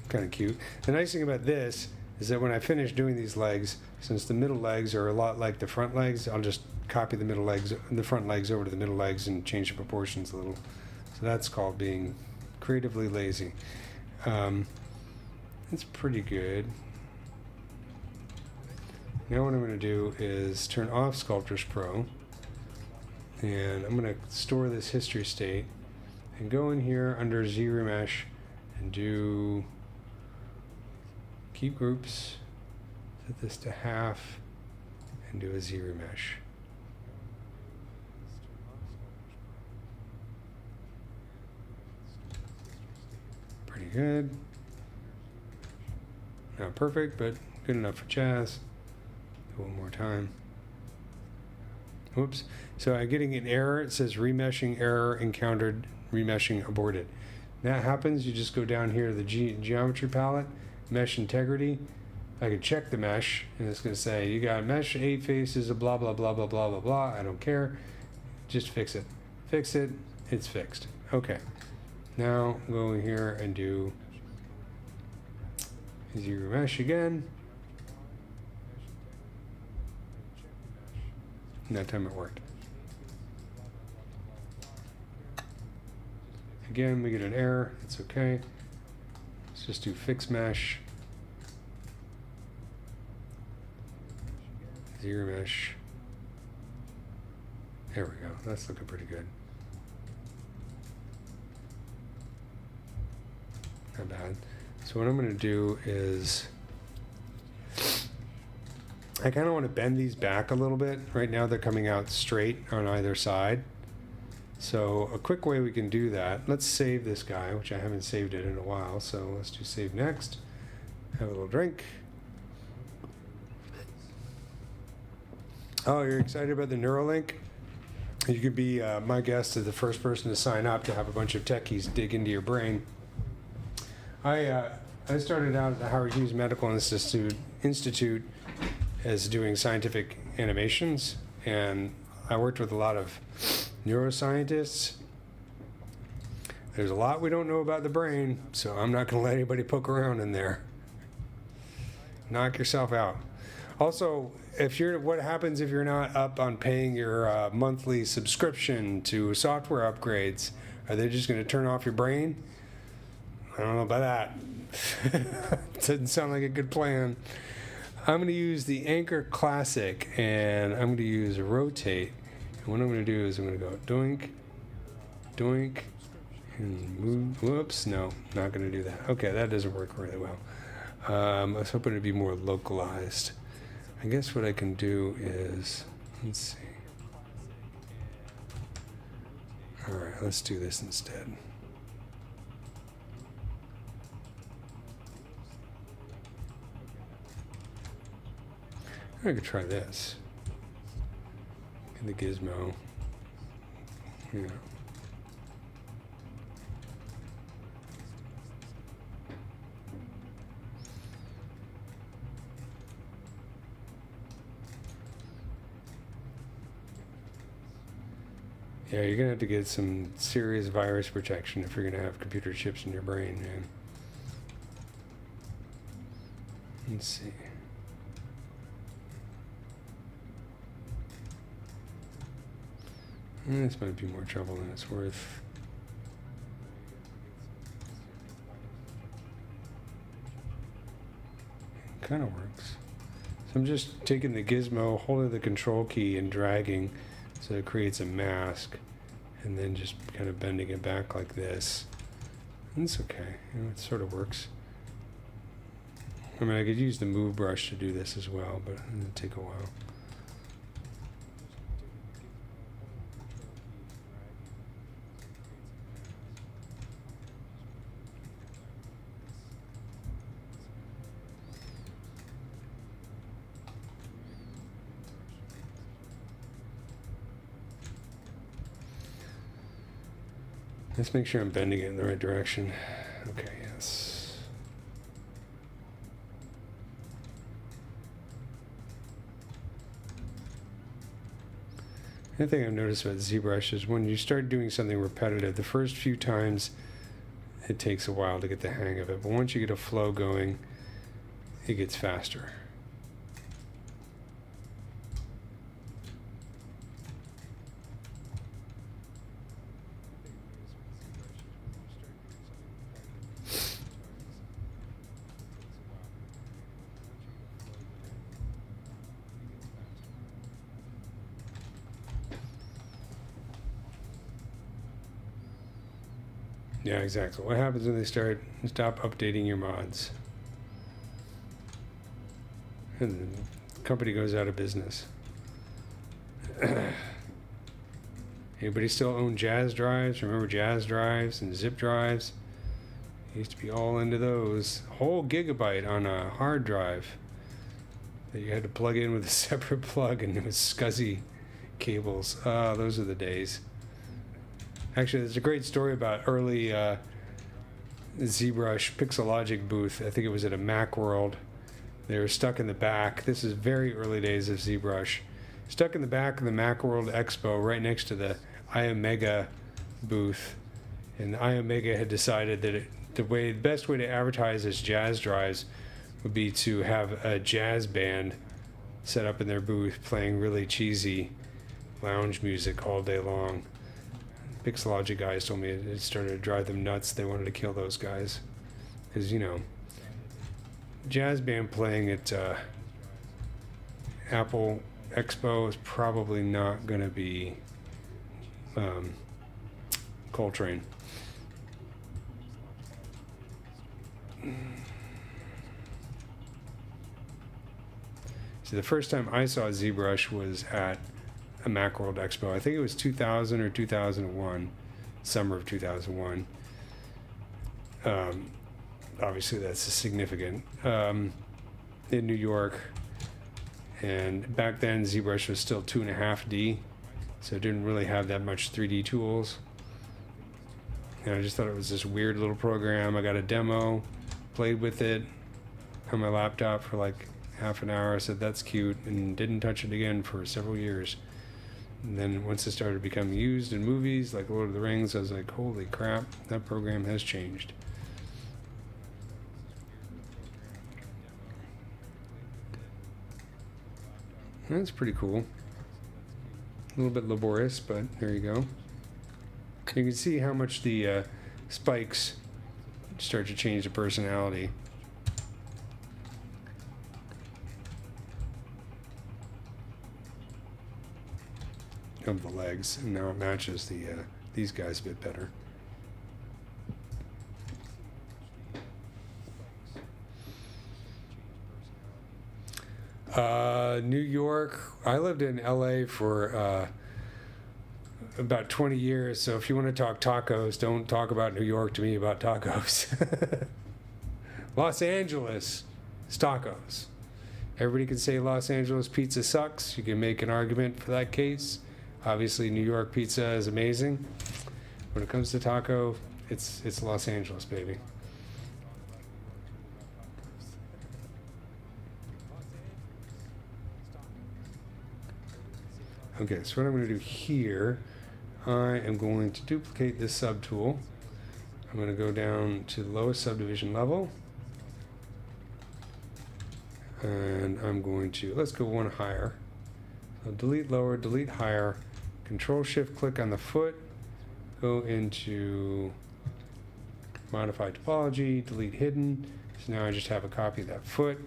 Kind of cute. The nice thing about this is that when I finish doing these legs, since the middle legs are a lot like the front legs, I'll just copy the middle legs, the front legs over to the middle legs and change the proportions a little. So that's called being creatively lazy. It's pretty good. Now what I'm going to do is turn off Sculptors Pro. And I'm going to store this history state and go in here under ZRemesh and do keep groups, set this to half, and do a ZRemesh. Pretty good. Not perfect, but good enough for jazz. Do one more time. Whoops. So I'm getting an error. It says remeshing error encountered, remeshing aborted. That happens, you just go down here to the geometry palette, mesh integrity. I can check the mesh, and it's going to say, you got mesh 8 faces of blah, blah, blah, blah, blah, blah, blah. I don't care. Just fix it. Fix it. It's fixed. Okay. Now go here and do ZRemesh again. And that time it worked. Again, we get an error. It's okay. Let's just do fix mesh. ZRemesh. There we go. That's looking pretty good. Not bad. So what I'm going to do is I kind of want to bend these back a little bit. Right now they're coming out straight on either side. So a quick way we can do that, let's save this guy, which I haven't saved it in a while. So let's do save next. Have a little drink. Oh, you're excited about the Neuralink? You could be my guest as the first person to sign up to have a bunch of techies dig into your brain. I started out at the Howard Hughes Medical Institute as doing scientific animations, and I worked with a lot of neuroscientists. There's a lot we don't know about the brain, so I'm not going to let anybody poke around in there. Knock yourself out. Also, what happens if you're not up on paying your monthly subscription to software upgrades? Are they just going to turn off your brain? I don't know about that. Doesn't sound like a good plan. I'm going to use the Anchor Classic, and I'm going to use rotate. And what I'm going to do is I'm going to go doink, doink, and move. Whoops, no, not going to do that. Okay, that doesn't work really well. I was hoping to be more localized. I guess what I can do is, let's see. All right, let's do this instead. I could try this. Get the gizmo. Yeah. Yeah, you're gonna have to get some serious virus protection if you're gonna have computer chips in your brain, man. Let's see. This might be more trouble than it's worth. Kind of works. So I'm just taking the gizmo, holding the control key and dragging so it creates a mask, and then just kind of bending it back like this. And it's okay. You know, it sort of works. I mean, I could use the move brush to do this as well, but it'll take a while. Let's make sure I'm bending it in the right direction. Okay, yes. Another thing I've noticed about ZBrush is when you start doing something repetitive, the first few times it takes a while to get the hang of it, but once you get a flow going, it gets faster. Yeah, exactly. What happens when they stop updating your mods? And the company goes out of business. Anybody still own Jazz drives? Remember Jazz drives and zip drives? Used to be all into those. Whole gigabyte on a hard drive that you had to plug in with a separate plug, and it was SCSI cables. Those are the days. Actually, there's a great story about early ZBrush Pixelogic booth. I think it was at a Macworld. They were stuck in the back. This is very early days of ZBrush. Stuck in the back of the Macworld Expo right next to the iOmega booth. And iOmega had decided that the best way to advertise its jazz drives would be to have a jazz band set up in their booth playing really cheesy lounge music all day long. Pixelogic guys told me it started to drive them nuts. They wanted to kill those guys. Because, you know, jazz band playing at Apple Expo is probably not going to be Coltrane. So the first time I saw ZBrush was at a Macworld Expo. I think it was 2000 or 2001, summer of 2001. Obviously that's significant. In New York, and back then ZBrush was still 2.5D, so it didn't really have that much 3D tools. And I just thought it was this weird little program. I got a demo, played with it on my laptop for like half an hour. I said that's cute, and didn't touch it again for several years. And then once it started becoming used in movies like Lord of the Rings, I was like, holy crap, that program has changed. That's pretty cool. A little bit laborious, but there you go. You can see how much the spikes start to change the personality. Of the legs, and now it matches the these guys a bit better. New York. I lived in LA for about 20 years, so if you want to talk tacos, don't talk about New York to me about tacos. Los Angeles is tacos. Everybody can say Los Angeles pizza sucks. You can make an argument for that case. Obviously, New York pizza is amazing. When it comes to taco, it's Los Angeles, baby. Okay, so what I'm going to do here, I am going to duplicate this subtool. I'm going to go down to the lowest subdivision level. And I'm going to, let's go one higher. So delete lower, delete higher. Control Shift click on the foot. Go into modify topology, delete hidden. So now I just have a copy of that foot.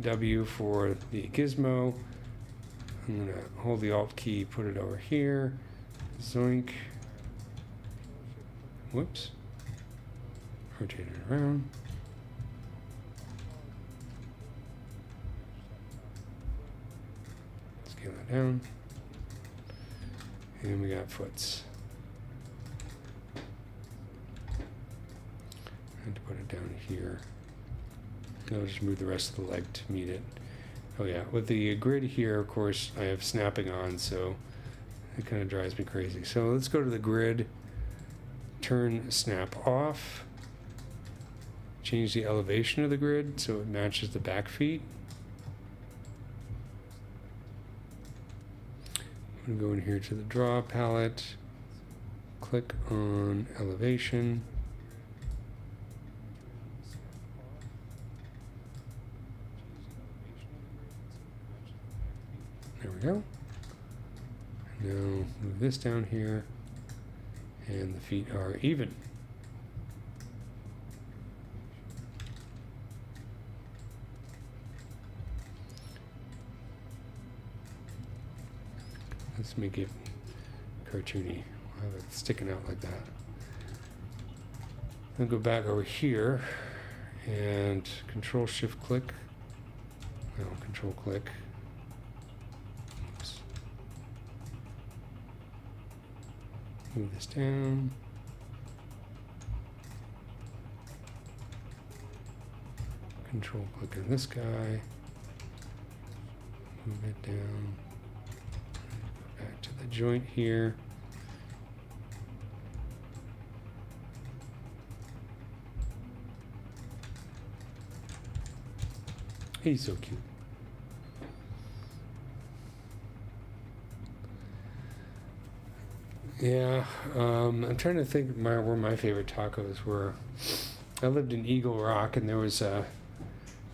W for the gizmo. I'm going to hold the Alt key, put it over here. Zoink. Whoops. Rotate it around. Scale that down. And we got foots. I had to put it down here. I'll just move the rest of the leg to meet it. Oh yeah, with the grid here, of course, I have snapping on, so it kind of drives me crazy. So let's go to the grid, turn snap off, change the elevation of the grid so it matches the back feet. I'm going to go in here to the draw palette, click on elevation. There we go. Now move this down here, and the feet are even. Let's make it cartoony. I'll have it sticking out like that. Then go back over here and Control Shift click. No, Control click. Oops. Move this down. Control click on this guy. Move it down. the joint here. He's so cute. Yeah, I'm trying to think where my favorite tacos were. I lived in Eagle Rock, and there was the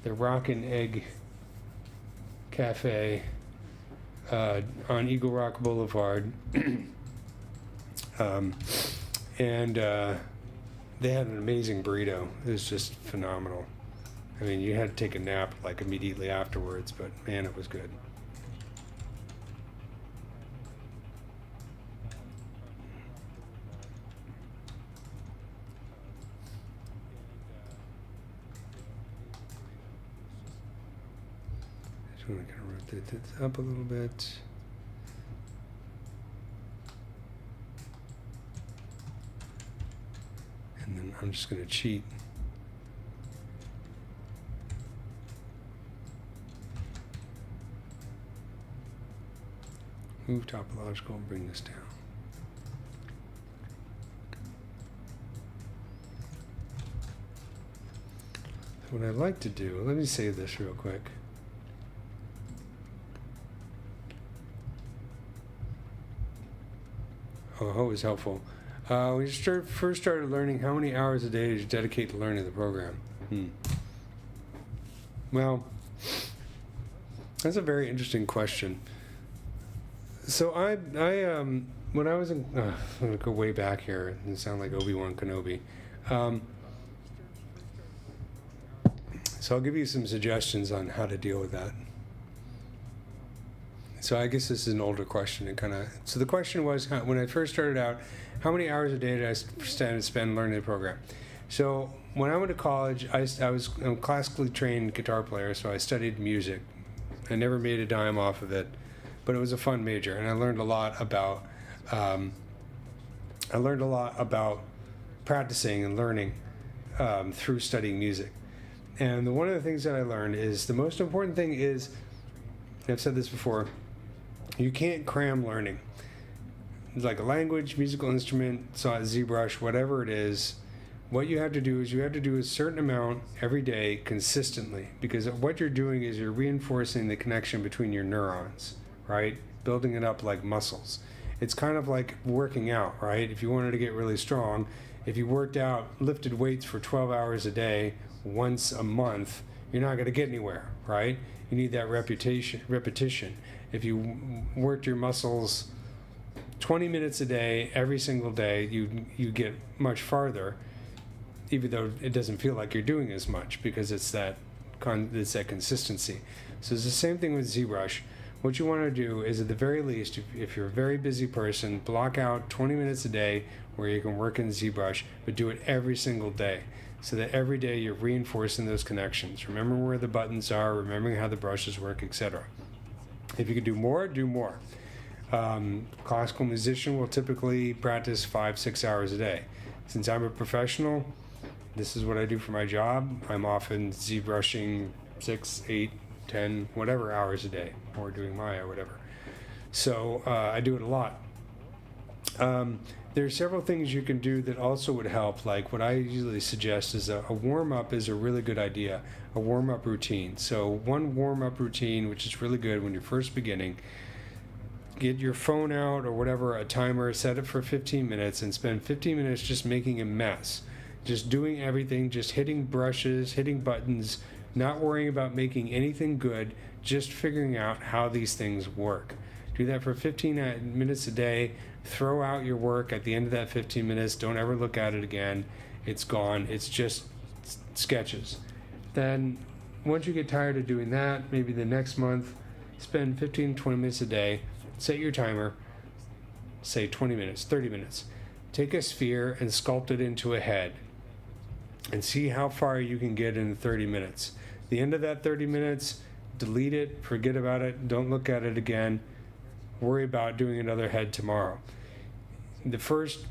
Rock and Egg Cafe on Eagle Rock Boulevard, and they had an amazing burrito. It was just phenomenal. I mean, you had to take a nap like immediately afterwards, but man, it was good. Just want to kind of rotate this up a little bit. And then I'm just going to cheat. Move topological and bring this down. So what I'd like to do, let me save this real quick. Oh, always helpful. We first started learning how many hours a day did you dedicate to learning the program? Well, that's a very interesting question. So I when I was in, I'm gonna go way back here and sound like Obi-Wan Kenobi. So I'll give you some suggestions on how to deal with that. So I guess this is an older question. So the question was, when I first started out, how many hours a day did I spend learning the program? So when I went to college, I'm a classically trained guitar player, so I studied music. I never made a dime off of it, but it was a fun major, and I learned a lot about practicing and learning through studying music. And one of the things that I learned is the most important thing is, I've said this before, you can't cram learning. Like a language, musical instrument, so Zbrush, whatever it is, what you have to do is you have to do a certain amount every day consistently, because what you're doing is you're reinforcing the connection between your neurons, right? Building it up like muscles. It's kind of like working out, right? If you wanted to get really strong, if you worked out, lifted weights for 12 hours a day, once a month, you're not going to get anywhere, right? You need that repetition. If you worked your muscles 20 minutes a day, every single day, you get much farther, even though it doesn't feel like you're doing as much, because it's that consistency. So it's the same thing with ZBrush. What you want to do is, at the very least, if you're a very busy person, block out 20 minutes a day where you can work in ZBrush, but do it every single day, so that every day you're reinforcing those connections. Remember where the buttons are, remembering how the brushes work, etc. If you can do more, do more. Classical musician will typically practice 5-6 hours a day. Since I'm a professional, this is what I do for my job. I'm often ZBrushing 6, 8, 10, whatever hours a day, or doing Maya, whatever. So I do it a lot. There are several things you can do that also would help. Like what I usually suggest is a warm-up is a really good idea, a warm-up routine. So one warm-up routine, which is really good when you're first beginning, get your phone out or whatever, a timer, set it for 15 minutes, and spend 15 minutes just making a mess. Just doing everything, just hitting brushes, hitting buttons, not worrying about making anything good, just figuring out how these things work. Do that for 15 minutes a day. Throw out your work at the end of that 15 minutes. Don't ever look at it again. It's gone. It's just sketches. Then once you get tired of doing that, maybe the next month, spend 15, 20 minutes a day. Set your timer, say 20 minutes, 30 minutes. Take a sphere and sculpt it into a head, and see how far you can get in 30 minutes. The end of that 30 minutes, delete it, forget about it, don't look at it again. Worry about doing another head tomorrow. The first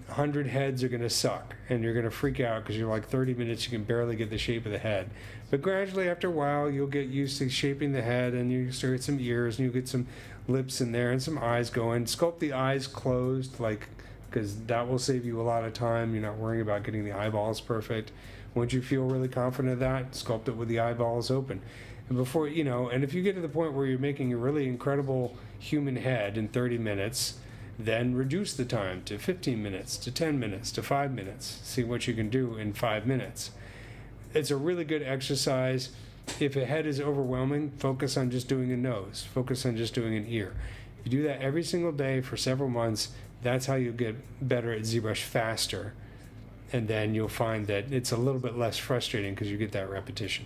100 heads are going to suck, and you're going to freak out because you're like 30 minutes, you can barely get the shape of the head. But gradually, after a while, you'll get used to shaping the head, and you start get some ears, and you get some lips in there, and some eyes going. Sculpt the eyes closed, because that will save you a lot of time. You're not worrying about getting the eyeballs perfect. Once you feel really confident of that, sculpt it with the eyeballs open. And before, and if you get to the point where you're making a really incredible human head in 30 minutes, then reduce the time to 15 minutes, to 10 minutes, to 5 minutes. See what you can do in 5 minutes. It's a really good exercise. If a head is overwhelming, focus on just doing a nose. Focus on just doing an ear. If you do that every single day for several months, that's how you get better at ZBrush faster. And then you'll find that it's a little bit less frustrating because you get that repetition.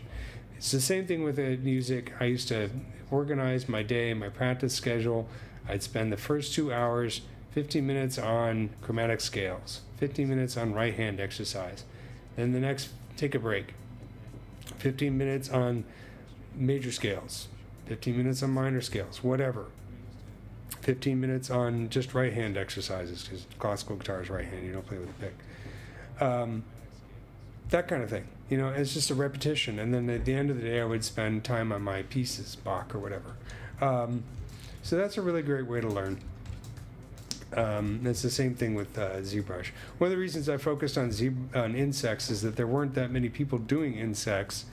It's the same thing with the music. I used to organize my day, my practice schedule. I'd spend the first 2 hours, 15 minutes on chromatic scales, 15 minutes on right hand exercise. Then the next, take a break. 15 minutes on major scales, 15 minutes on minor scales, whatever. 15 minutes on just right hand exercises, because classical guitar is right hand, you don't play with a pick. That kind of thing. It's just a repetition. And then at the end of the day, I would spend time on my pieces, Bach or whatever. So that's a really great way to learn. It's the same thing with ZBrush. One of the reasons I focused on insects is that there weren't that many people doing insects,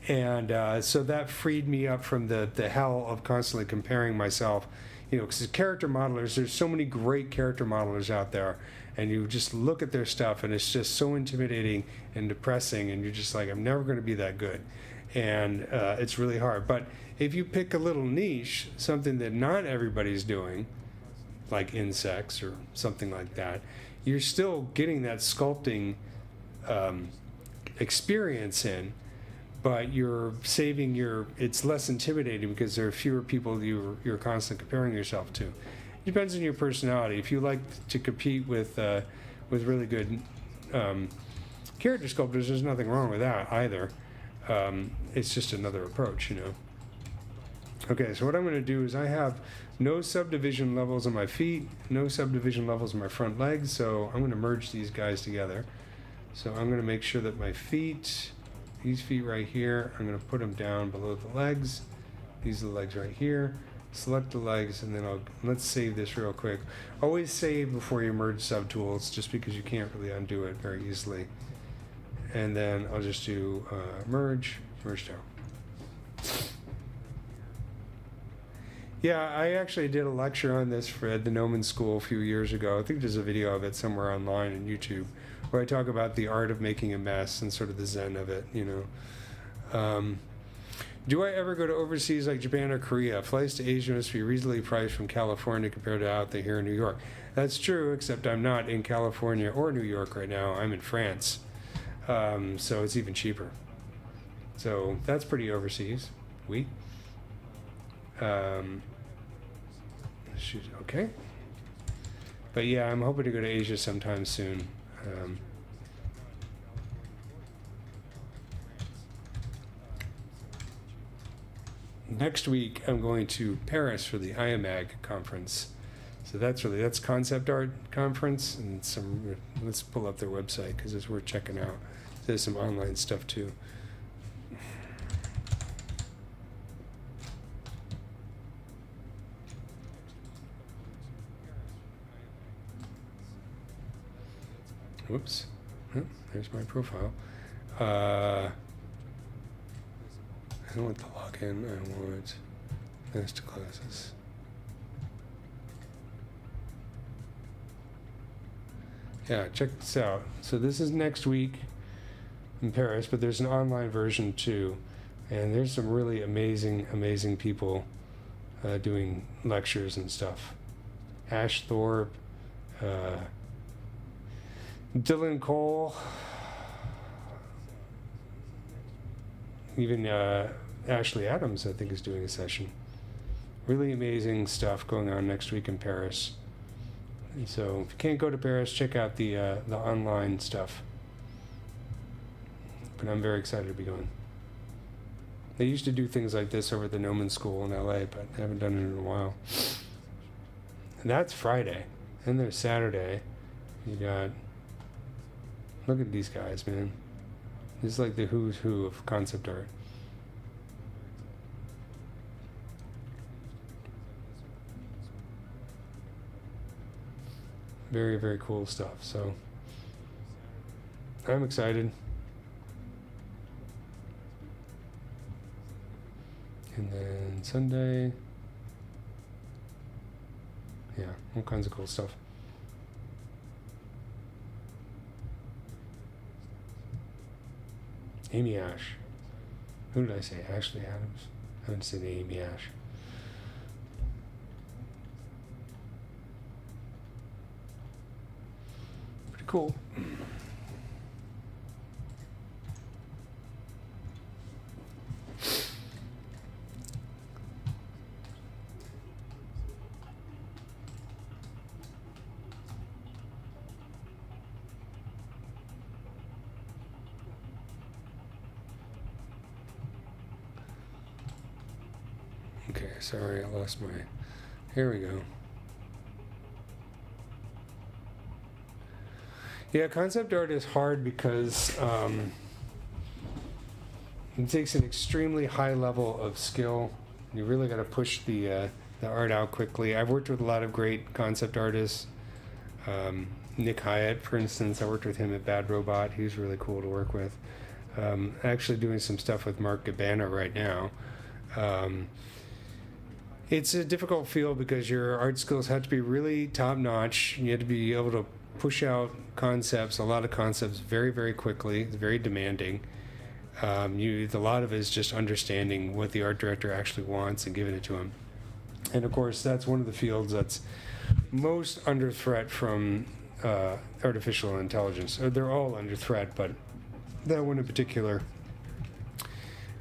and so that freed me up from the hell of constantly comparing myself. Because character modelers, there's so many great character modelers out there, and you just look at their stuff, and it's just so intimidating and depressing, and you're just like, I'm never going to be that good, and it's really hard. But if you pick a little niche, something that not everybody's doing, like insects or something like that, you're still getting that sculpting experience in, but you're saving it's less intimidating because there are fewer people you're constantly comparing yourself to. It depends on your personality. If you like to compete with really good character sculptors, there's nothing wrong with that either. It's just another approach, Okay, so what I'm going to do is I have no subdivision levels on my feet, no subdivision levels on my front legs, so I'm going to merge these guys together. So I'm going to make sure that my feet, these feet right here, I'm going to put them down below the legs. These are the legs right here. Select the legs, and then let's save this real quick. Always save before you merge subtools, just because you can't really undo it very easily. And then I'll just do merge down. Yeah, I actually did a lecture on this at the Gnomon School a few years ago. I think there's a video of it somewhere online on YouTube, where I talk about the art of making a mess and sort of the zen of it, Do I ever go to overseas like Japan or Korea? Flights to Asia must be reasonably priced from California compared to out there here in New York. That's true, except I'm not in California or New York right now. I'm in France. So it's even cheaper. So that's pretty overseas. Okay. But yeah, I'm hoping to go to Asia sometime soon. Next week, I'm going to Paris for the IAMAG conference. So that's concept art conference, and let's pull up their website because it's worth checking out. There's some online stuff too. Whoops. Oh, there's my profile. I don't want the login. I want master classes. Yeah, check this out. So this is next week in Paris, but there's an online version too. And there's some really amazing people doing lectures and stuff. Ash Thorpe, Dylan Cole, even Ashley Adams, I think, is doing a session. Really amazing stuff going on next week in Paris. And so if you can't go to Paris, check out the online stuff. But I'm very excited to be going. They used to do things like this over at the Gnomon School in LA, but I haven't done it in a while. And that's Friday. And there's Saturday. You got, look at these guys, man. This is like the who's who of concept art. Very, very cool stuff. So I'm excited. And then Sunday, yeah, all kinds of cool stuff. Amy Ash. Who did I say? Ashley Adams? I haven't seen Amy Ash. Pretty cool. Okay, sorry, I lost my... Here we go. Yeah, concept art is hard because it takes an extremely high level of skill. You really got to push the art out quickly. I've worked with a lot of great concept artists. Nick Hyatt, for instance, I worked with him at Bad Robot. He was really cool to work with. Actually doing some stuff with Mark Gabbana right now. It's a difficult field because your art skills have to be really top-notch. You have to be able to push out concepts, a lot of concepts, very, very quickly. It's very demanding. A lot of it is just understanding what the art director actually wants and giving it to him. And of course, that's one of the fields that's most under threat from artificial intelligence. They're all under threat, but that one in particular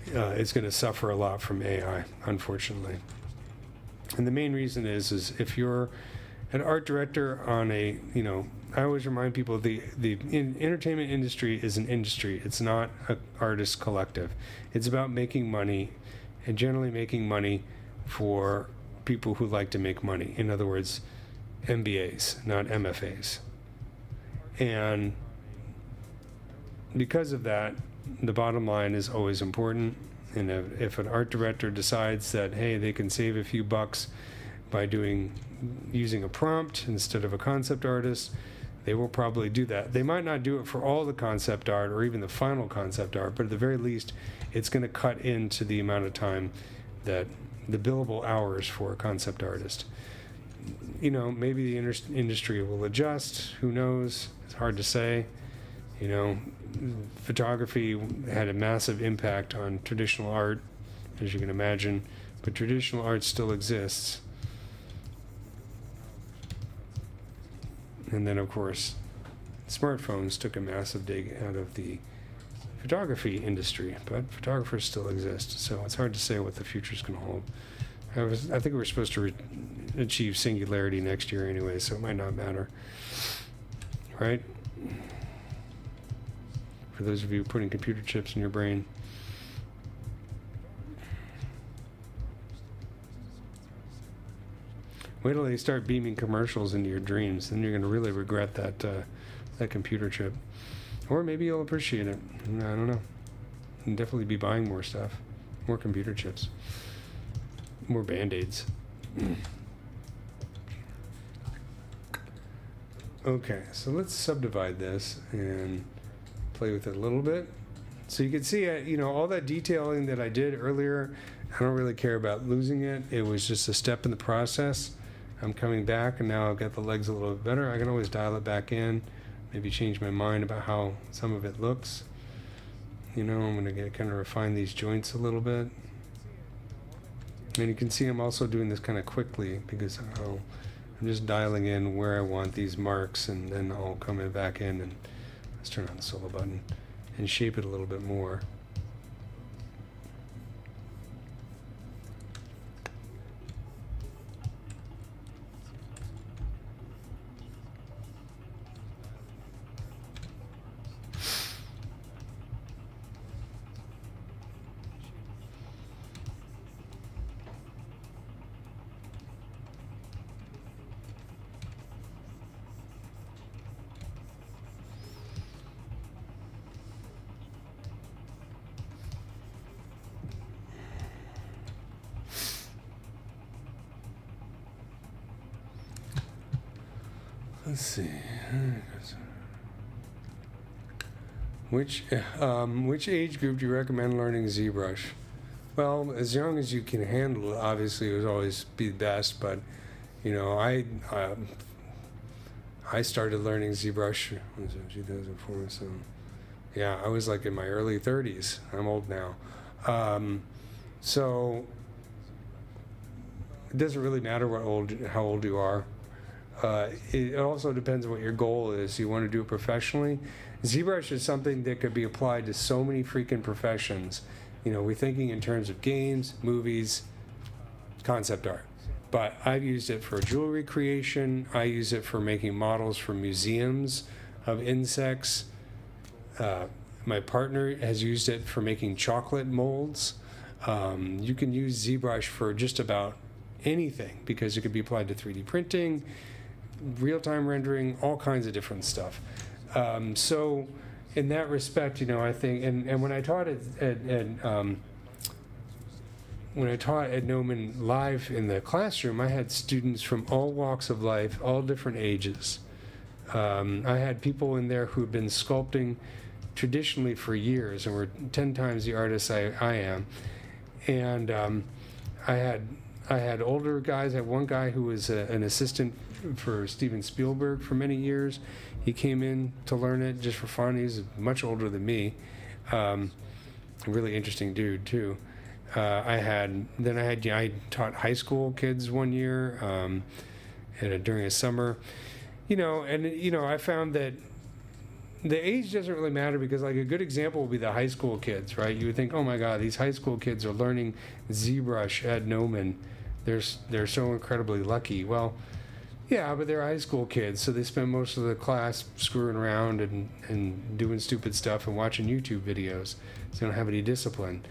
is going to suffer a lot from AI, unfortunately. And the main reason is if you're an art director on a, I always remind people the entertainment industry is an industry. It's not an artist collective. It's about making money, and generally making money for people who like to make money. In other words, MBAs, not MFAs. And because of that, the bottom line is always important. And if an art director decides that, hey, they can save a few bucks by using a prompt instead of a concept artist, they will probably do that. They might not do it for all the concept art or even the final concept art, but at the very least, it's going to cut into the amount of time that the billable hours for a concept artist. Maybe the industry will adjust. Who knows? It's hard to say. Photography had a massive impact on traditional art, as you can imagine, but traditional art still exists. And then, of course, smartphones took a massive dig out of the photography industry, but photographers still exist, so it's hard to say what the future's going to hold. I think we're supposed to achieve singularity next year anyway, so it might not matter, right? For those of you putting computer chips in your brain. Wait till they start beaming commercials into your dreams, then you're going to really regret that computer chip. Or maybe you'll appreciate it. I don't know. You'll definitely be buying more stuff. More computer chips. More Band-Aids. Okay, so let's subdivide this and play with it a little bit. So you can see, all that detailing that I did earlier, I don't really care about losing it. It was just a step in the process. I'm coming back, and now I've got the legs a little bit better. I can always dial it back in, maybe change my mind about how some of it looks. I'm going to kind of refine these joints a little bit. And you can see I'm also doing this kind of quickly because I'm just dialing in where I want these marks, and then I'll come back in and let's turn on the solo button and shape it a little bit more. Let's see. Which age group do you recommend learning ZBrush? Well, as young as you can handle it, obviously, it would always be the best. But you know, I started learning ZBrush in 2004. So yeah, I was like in my early 30s. I'm old now. So it doesn't really matter how old you are. It also depends on what your goal is. You want to do it professionally. ZBrush is something that could be applied to so many freaking professions. You know, we're thinking in terms of games, movies, concept art. But I've used it for jewelry creation. I use it for making models for museums of insects. My partner has used it for making chocolate molds. You can use ZBrush for just about anything because it could be applied to 3D printing, real-time rendering, all kinds of different stuff. So in that respect, you know, I think, and when I taught when I taught at Noman live in the classroom, I had students from all walks of life, all different ages. I had people in there who'd been sculpting traditionally for years and were 10 times the artists I am. And I had older guys. I had one guy who was an assistant for Steven Spielberg for many years. He came in to learn it just for fun. He's much older than me. A really interesting dude too. I taught high school kids one year during a summer. You know, and you know, I found that the age doesn't really matter because, like, a good example would be the high school kids, right? You would think, oh my God, these high school kids are learning ZBrush at Noman. They're so incredibly lucky. Well, yeah, but they're high school kids, so they spend most of the class screwing around and doing stupid stuff and watching YouTube videos. So they don't have any discipline.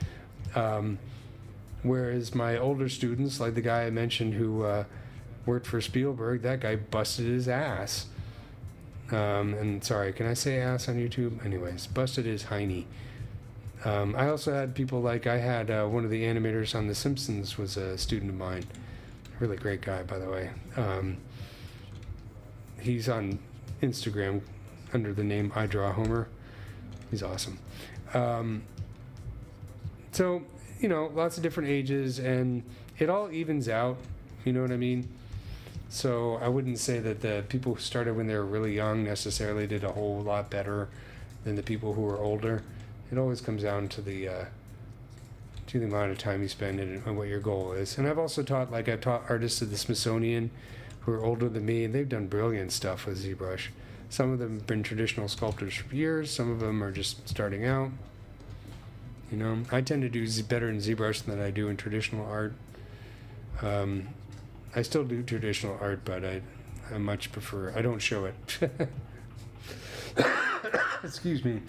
Whereas my older students, like the guy I mentioned who worked for Spielberg, that guy busted his ass. And sorry, can I say ass on YouTube? Anyways, busted his hiney. I also had people like, I had one of the animators on The Simpsons was a student of mine. Really great guy, by the way. He's on Instagram under the name I Draw Homer. He's awesome. So, you know, lots of different ages, and it all evens out, you know what I mean? So I wouldn't say that the people who started when they were really young necessarily did a whole lot better than the people who were older. It always comes down to the amount of time you spend and what your goal is. And I've also taught artists at the Smithsonian who are older than me, and they've done brilliant stuff with ZBrush. Some of them have been traditional sculptors for years. Some of them are just starting out. You know, I tend to do better in ZBrush than I do in traditional art. I still do traditional art, but I much prefer, I don't show it. Excuse me.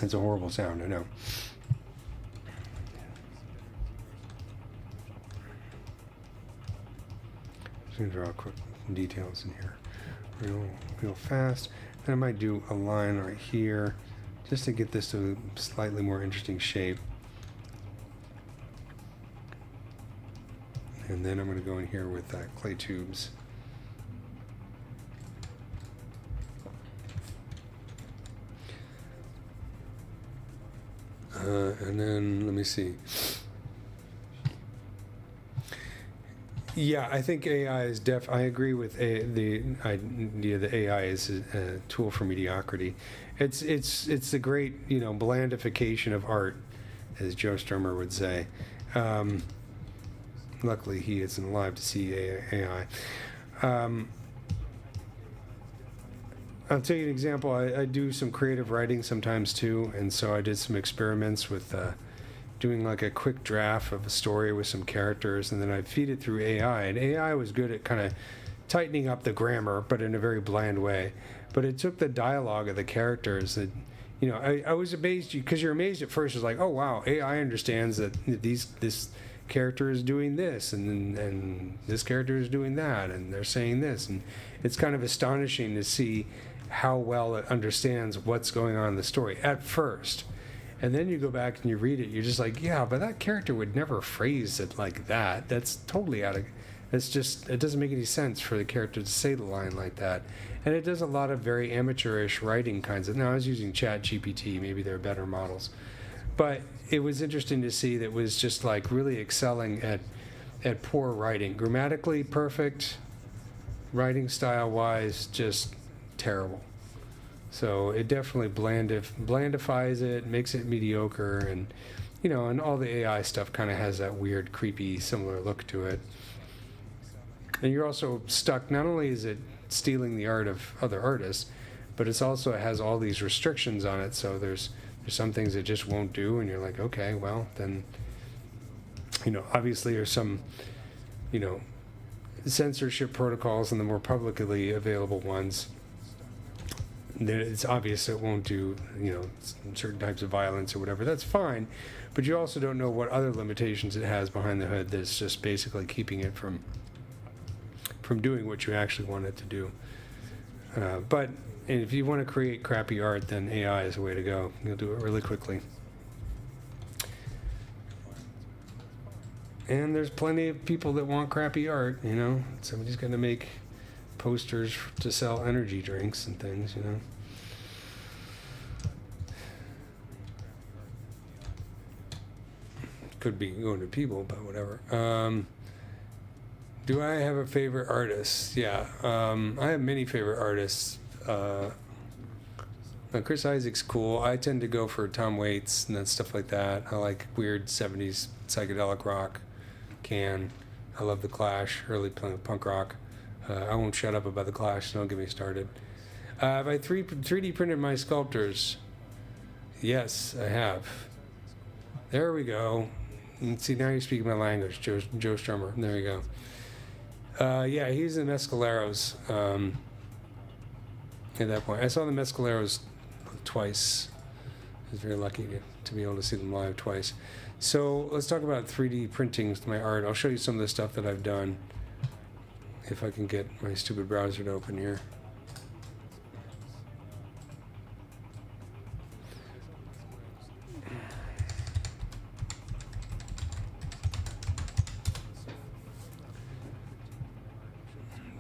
It's a horrible sound, I know. Just gonna draw quick details in here real fast. And I might do a line right here just to get this to a slightly more interesting shape. And then I'm going to go in here with clay tubes. And then let me see. Yeah, I think AI is I agree with the idea that AI is a tool for mediocrity. It's the great, you know, blandification of art, as Joe Sturmer would say. Luckily, he isn't alive to see AI. I'll tell you an example. I do some creative writing sometimes too, and so I did some experiments with doing like a quick draft of a story with some characters, and then I'd feed it through AI. And AI was good at kind of tightening up the grammar, but in a very bland way. But it took the dialogue of the characters that, you know, I was amazed, because you're amazed at first. It's like, oh wow, AI understands that this character is doing this, and this character is doing that, and they're saying this, and it's kind of astonishing to see how well it understands what's going on in the story at first. And then you go back and you read it, you're just like, yeah, but that character would never phrase it like that. That's totally out of it doesn't make any sense for the character to say the line like that. And it does a lot of very amateurish writing kinds of, now I was using Chat GPT, maybe there are better models. But it was interesting to see that it was just like really excelling at poor writing. Grammatically perfect, writing style wise, just terrible. So it definitely blandifies it, makes it mediocre, and and all the AI stuff kind of has that weird, creepy, similar look to it. And you're also stuck, not only is it stealing the art of other artists, but it has all these restrictions on it, so there's some things it just won't do, and you're like, okay, well, then, obviously there's some, censorship protocols and the more publicly available ones. It's obvious it won't do, certain types of violence or whatever. That's fine, but you also don't know what other limitations it has behind the hood that's just basically keeping it from doing what you actually want it to do. But if you want to create crappy art, then AI is the way to go. You'll do it really quickly. And there's plenty of people that want crappy art, Somebody's going to make posters to sell energy drinks and things, Could be going to people, but whatever. Do I have a favorite artist? Yeah, I have many favorite artists. Chris Isaac's cool. I tend to go for Tom Waits and stuff like that. I like weird 70s psychedelic rock. I love The Clash, early punk rock. I won't shut up about The Clash, so don't get me started. Have I 3D printed my sculptors? Yes, I have. There we go. And see, now you're speaking my language, Joe Strummer. There we go. Yeah, he's in Mescaleros. At that point, I saw the Mescaleros twice. I was very lucky to be able to see them live twice. So let's talk about 3D printing my art. I'll show you some of the stuff that I've done. If I can get my stupid browser to open here.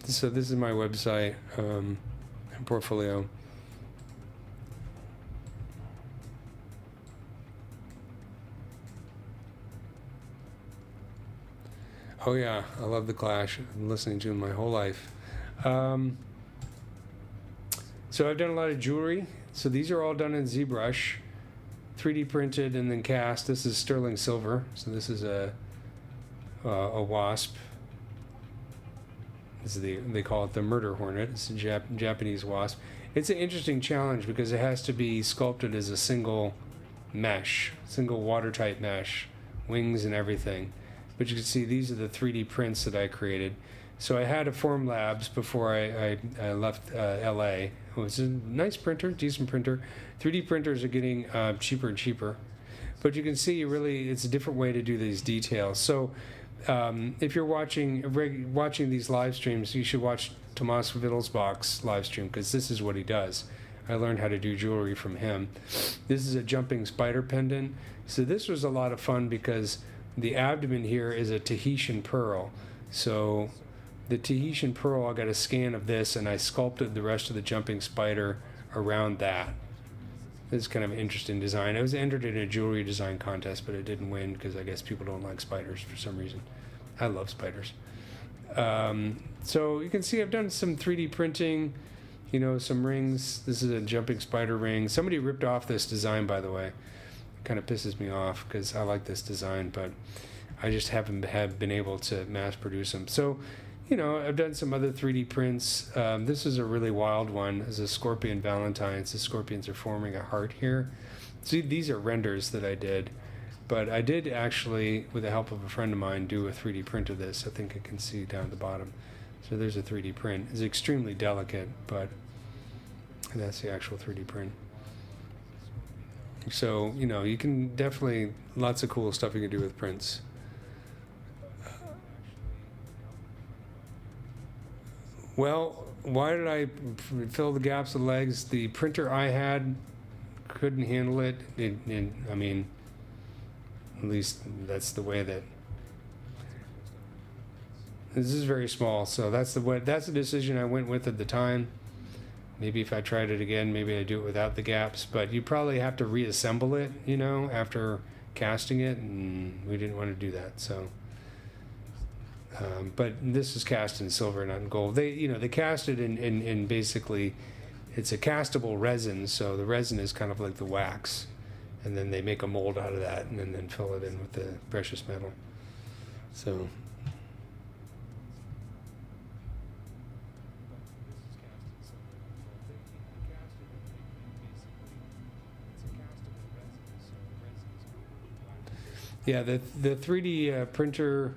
So this is my website portfolio. Oh yeah, I love The Clash. I've been listening to them my whole life. So I've done a lot of jewelry. So these are all done in ZBrush, 3D printed and then cast. This is sterling silver. So this is a wasp. This is they call it the murder hornet. It's a Japanese wasp. It's an interesting challenge because it has to be sculpted as a single mesh, single watertight mesh, wings and everything. But you can see these are the 3D prints that I created. So I had a Form Labs before I left LA. It was a nice printer, decent printer. 3D printers are getting cheaper and cheaper. But you can see really it's a different way to do these details. So if you're watching these live streams, you should watch Tomas Wittelsbach's live stream because this is what he does. I learned how to do jewelry from him. This is a jumping spider pendant. So this was a lot of fun because the abdomen here is a Tahitian pearl. So the Tahitian pearl, I got a scan of this and I sculpted the rest of the jumping spider around that. This is kind of an interesting design. It was entered in a jewelry design contest, but it didn't win because I guess people don't like spiders for some reason. I love spiders. So you can see I've done some 3D printing, some rings. This is a jumping spider ring. Somebody ripped off this design, by the way. It kind of pisses me off because I like this design, but I just haven't been able to mass produce them. So, I've done some other 3D prints. This is a really wild one. It's a scorpion valentines. The scorpions are forming a heart here. See, these are renders that I did. But I did actually, with the help of a friend of mine, do a 3D print of this. I think I can see down at the bottom. So there's a 3D print. It's extremely delicate, but that's the actual 3D print. So, you can definitely, lots of cool stuff you can do with prints. Well, why did I fill the gaps of legs? The printer I had couldn't handle it. I mean, at least that's the way that This is very small, so that's the decision I went with at the time. Maybe if I tried it again, maybe I do it without the gaps, but you probably have to reassemble it, you know, after casting it, and we didn't want to do that. So, but this is cast in silver, not in gold. They cast it in basically, it's a castable resin, so the resin is kind of like the wax, and then they make a mold out of that, and then fill it in with the precious metal. So. Yeah, the 3D printer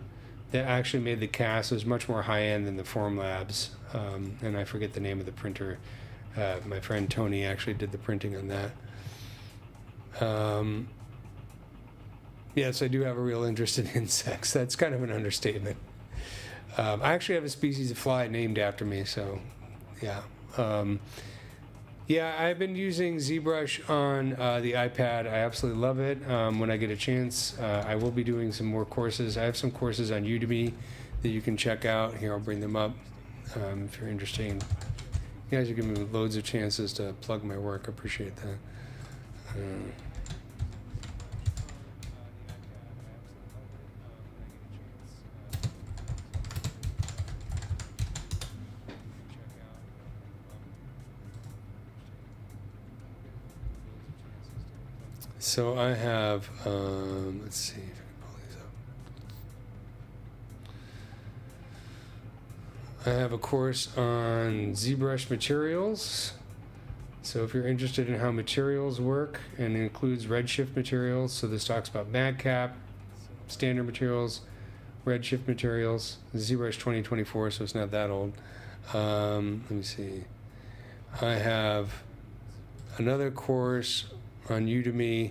that actually made the cast was much more high-end than the Formlabs, and I forget the name of the printer. My friend Tony actually did the printing on that. Yes, I do have a real interest in insects. That's kind of an understatement. I actually have a species of fly named after me, so yeah. Yeah, I've been using ZBrush on the iPad. I absolutely love it. When I get a chance, I will be doing some more courses. I have some courses on Udemy that you can check out. Here, I'll bring them up if you're interested. You guys are giving me loads of chances to plug my work. I appreciate that. So I have, let's see if I can pull these up. I have a course on ZBrush materials. So if you're interested in how materials work, and it includes redshift materials, so this talks about madcap, standard materials, redshift materials, ZBrush 2024, so it's not that old. Let me see. I have another course on Udemy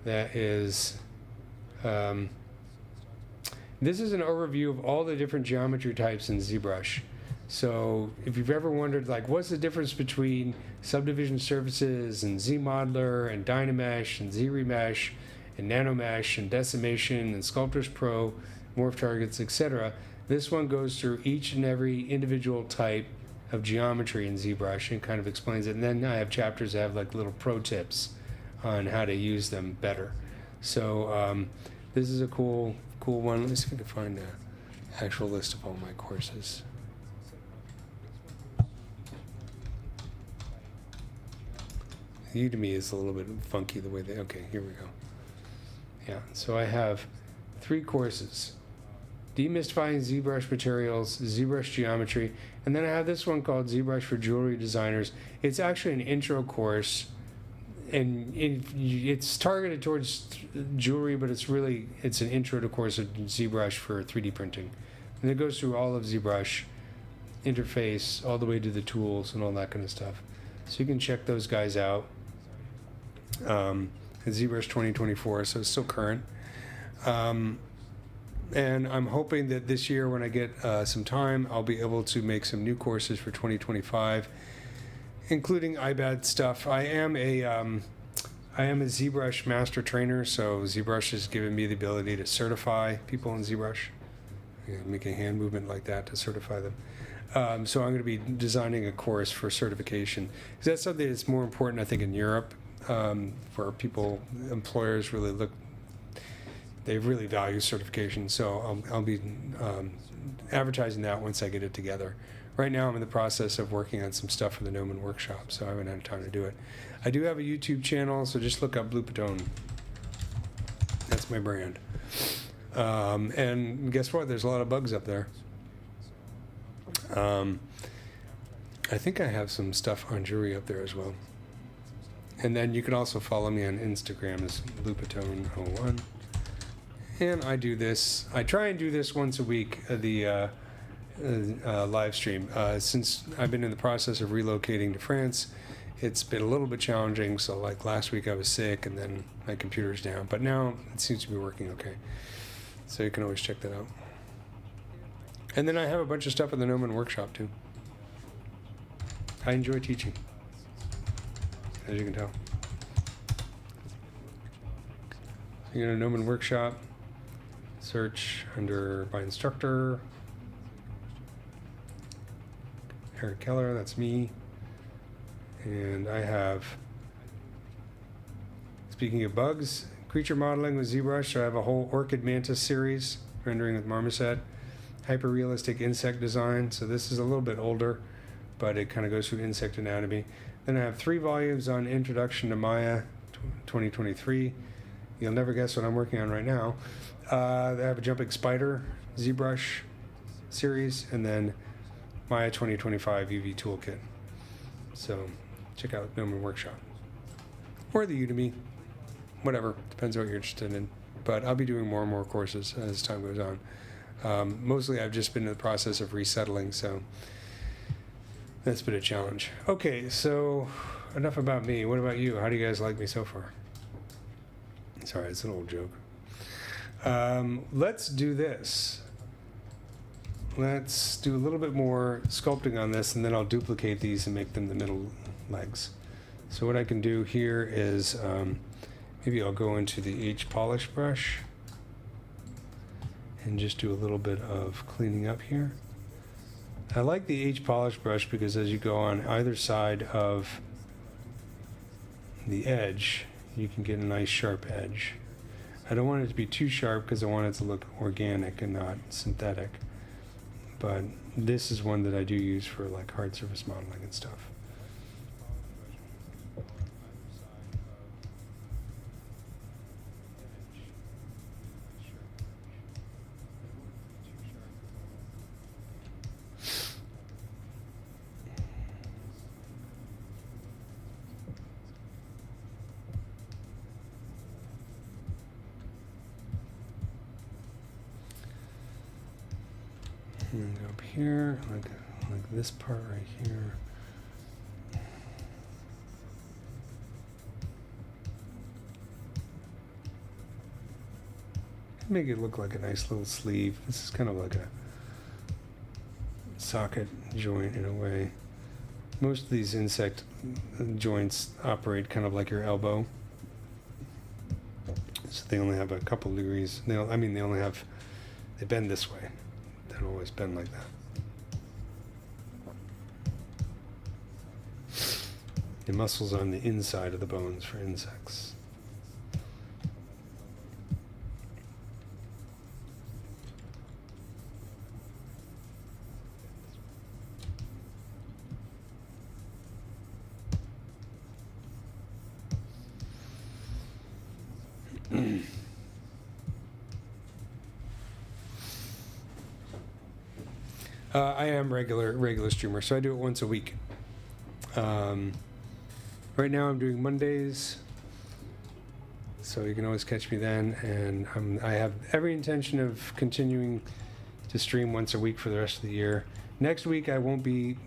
that is this is an overview of all the different geometry types in ZBrush. So if you've ever wondered, like, what's the difference between subdivision surfaces and ZModeler and Dynamesh and ZRemesh and Nanomesh and Decimation and Sculptors Pro, Morph Targets, etc., this one goes through each and every individual type of geometry in ZBrush and kind of explains it. And then I have chapters that have like little pro tips on how to use them better. So this is a cool one. Let me see if I can find an actual list of all my courses. Udemy is a little bit funky the way they, okay, here we go. Yeah, so I have 3 courses. Demystifying ZBrush materials, ZBrush geometry, and then I have this one called ZBrush for jewelry designers. It's actually an intro course, and it's targeted towards jewelry, but it's an intro to course of ZBrush for 3D printing. And it goes through all of ZBrush, interface, all the way to the tools and all that kind of stuff. So you can check those guys out. It's ZBrush 2024, so it's still current. And I'm hoping that this year, when I get some time, I'll be able to make some new courses for 2025, including iBad stuff. I am a ZBrush master trainer, so ZBrush has given me the ability to certify people in ZBrush. Make a hand movement like that to certify them. So I'm going to be designing a course for certification, because that's something that's more important, I think, in Europe, where employers really look. They really value certification, so I'll be advertising that once I get it together. Right now, I'm in the process of working on some stuff for the Gnomon workshop, so I haven't had time to do it. I do have a YouTube channel, so just look up bloopatone. That's my brand. And guess what? There's a lot of bugs up there. I think I have some stuff on jewelry up there as well. And then you can also follow me on Instagram as bloopatone01. And I try and do this once a week, the live stream. Since I've been in the process of relocating to France, it's been a little bit challenging. So like last week I was sick and then my computer's down, but now it seems to be working okay. So you can always check that out. And then I have a bunch of stuff in the Gnomon workshop too. I enjoy teaching, as you can tell. You go to Gnomon workshop, search under by instructor, Eric Keller, that's me. And I have, speaking of bugs, creature modeling with ZBrush. So I have a whole orchid mantis series, rendering with marmoset, hyper-realistic insect design. So this is a little bit older, but it kind of goes through insect anatomy. Then I have 3 volumes on Introduction to Maya 2023. You'll never guess what I'm working on right now. I have a Jumping Spider ZBrush series, and then Maya 2025 UV Toolkit. So check out Gnomon Workshop. Or the Udemy. Whatever. Depends on what you're interested in. But I'll be doing more and more courses as time goes on. Mostly I've just been in the process of resettling, so that's been a challenge. Okay, so enough about me. What about you? How do you guys like me so far? Sorry, it's an old joke. Let's do this. Let's do a little bit more sculpting on this, and then I'll duplicate these and make them the middle legs. So what I can do here is maybe I'll go into the H polish brush and just do a little bit of cleaning up here. I like the H polish brush because as you go on either side of the edge, you can get a nice sharp edge. I don't want it to be too sharp because I want it to look organic and not synthetic. But this is one that I do use for like hard surface modeling and stuff. And then go up here, like this part right here. Make it look like a nice little sleeve. This is kind of like a socket joint in a way. Most of these insect joints operate kind of like your elbow. So they only have a couple degrees. They bend this way. They don't always bend like that. The muscles on the inside of the bones for insects. I am regular streamer, so I do it once a week. Right now I'm doing Mondays, so you can always catch me then, and I have every intention of continuing to stream once a week for the rest of the year. Next week I won't be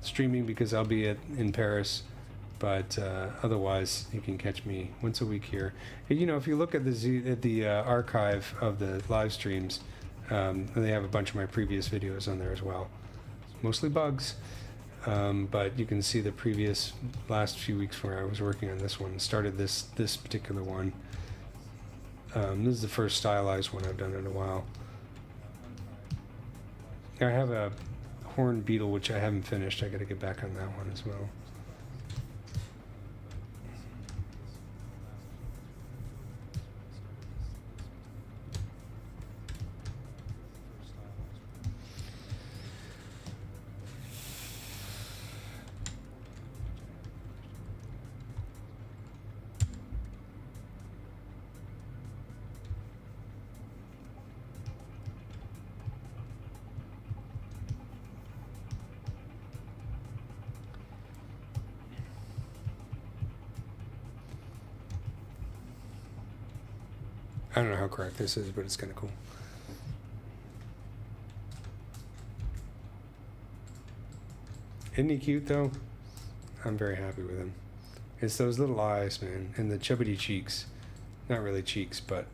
streaming because I'll be in Paris, but otherwise you can catch me once a week here. And, you know, if you look at the archive of the live streams, they have a bunch of my previous videos on there as well. Mostly bugs, but you can see the previous last few weeks where I was working on this one. Started this particular one. This is the first stylized one I've done in a while. I have a horned beetle which I haven't finished. I got to get back on that one as well. I don't know how correct this is, but it's kind of cool. Isn't he cute, though? I'm very happy with him. It's those little eyes, man, and the chubbity cheeks. Not really cheeks, but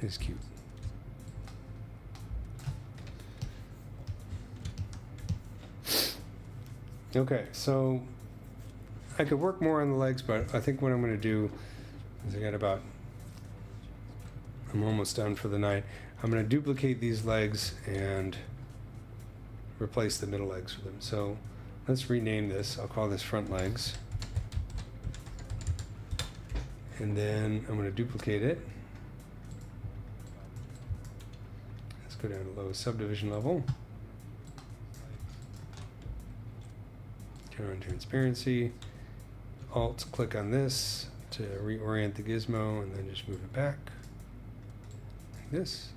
he's cute. Okay, so I could work more on the legs, but I think what I'm going to do is I'm almost done for the night. I'm going to duplicate these legs and replace the middle legs with them. So let's rename this. I'll call this front legs. And then I'm going to duplicate it. Let's go down to lowest subdivision level. Turn on transparency. Alt click on this to reorient the gizmo and then just move it back like this.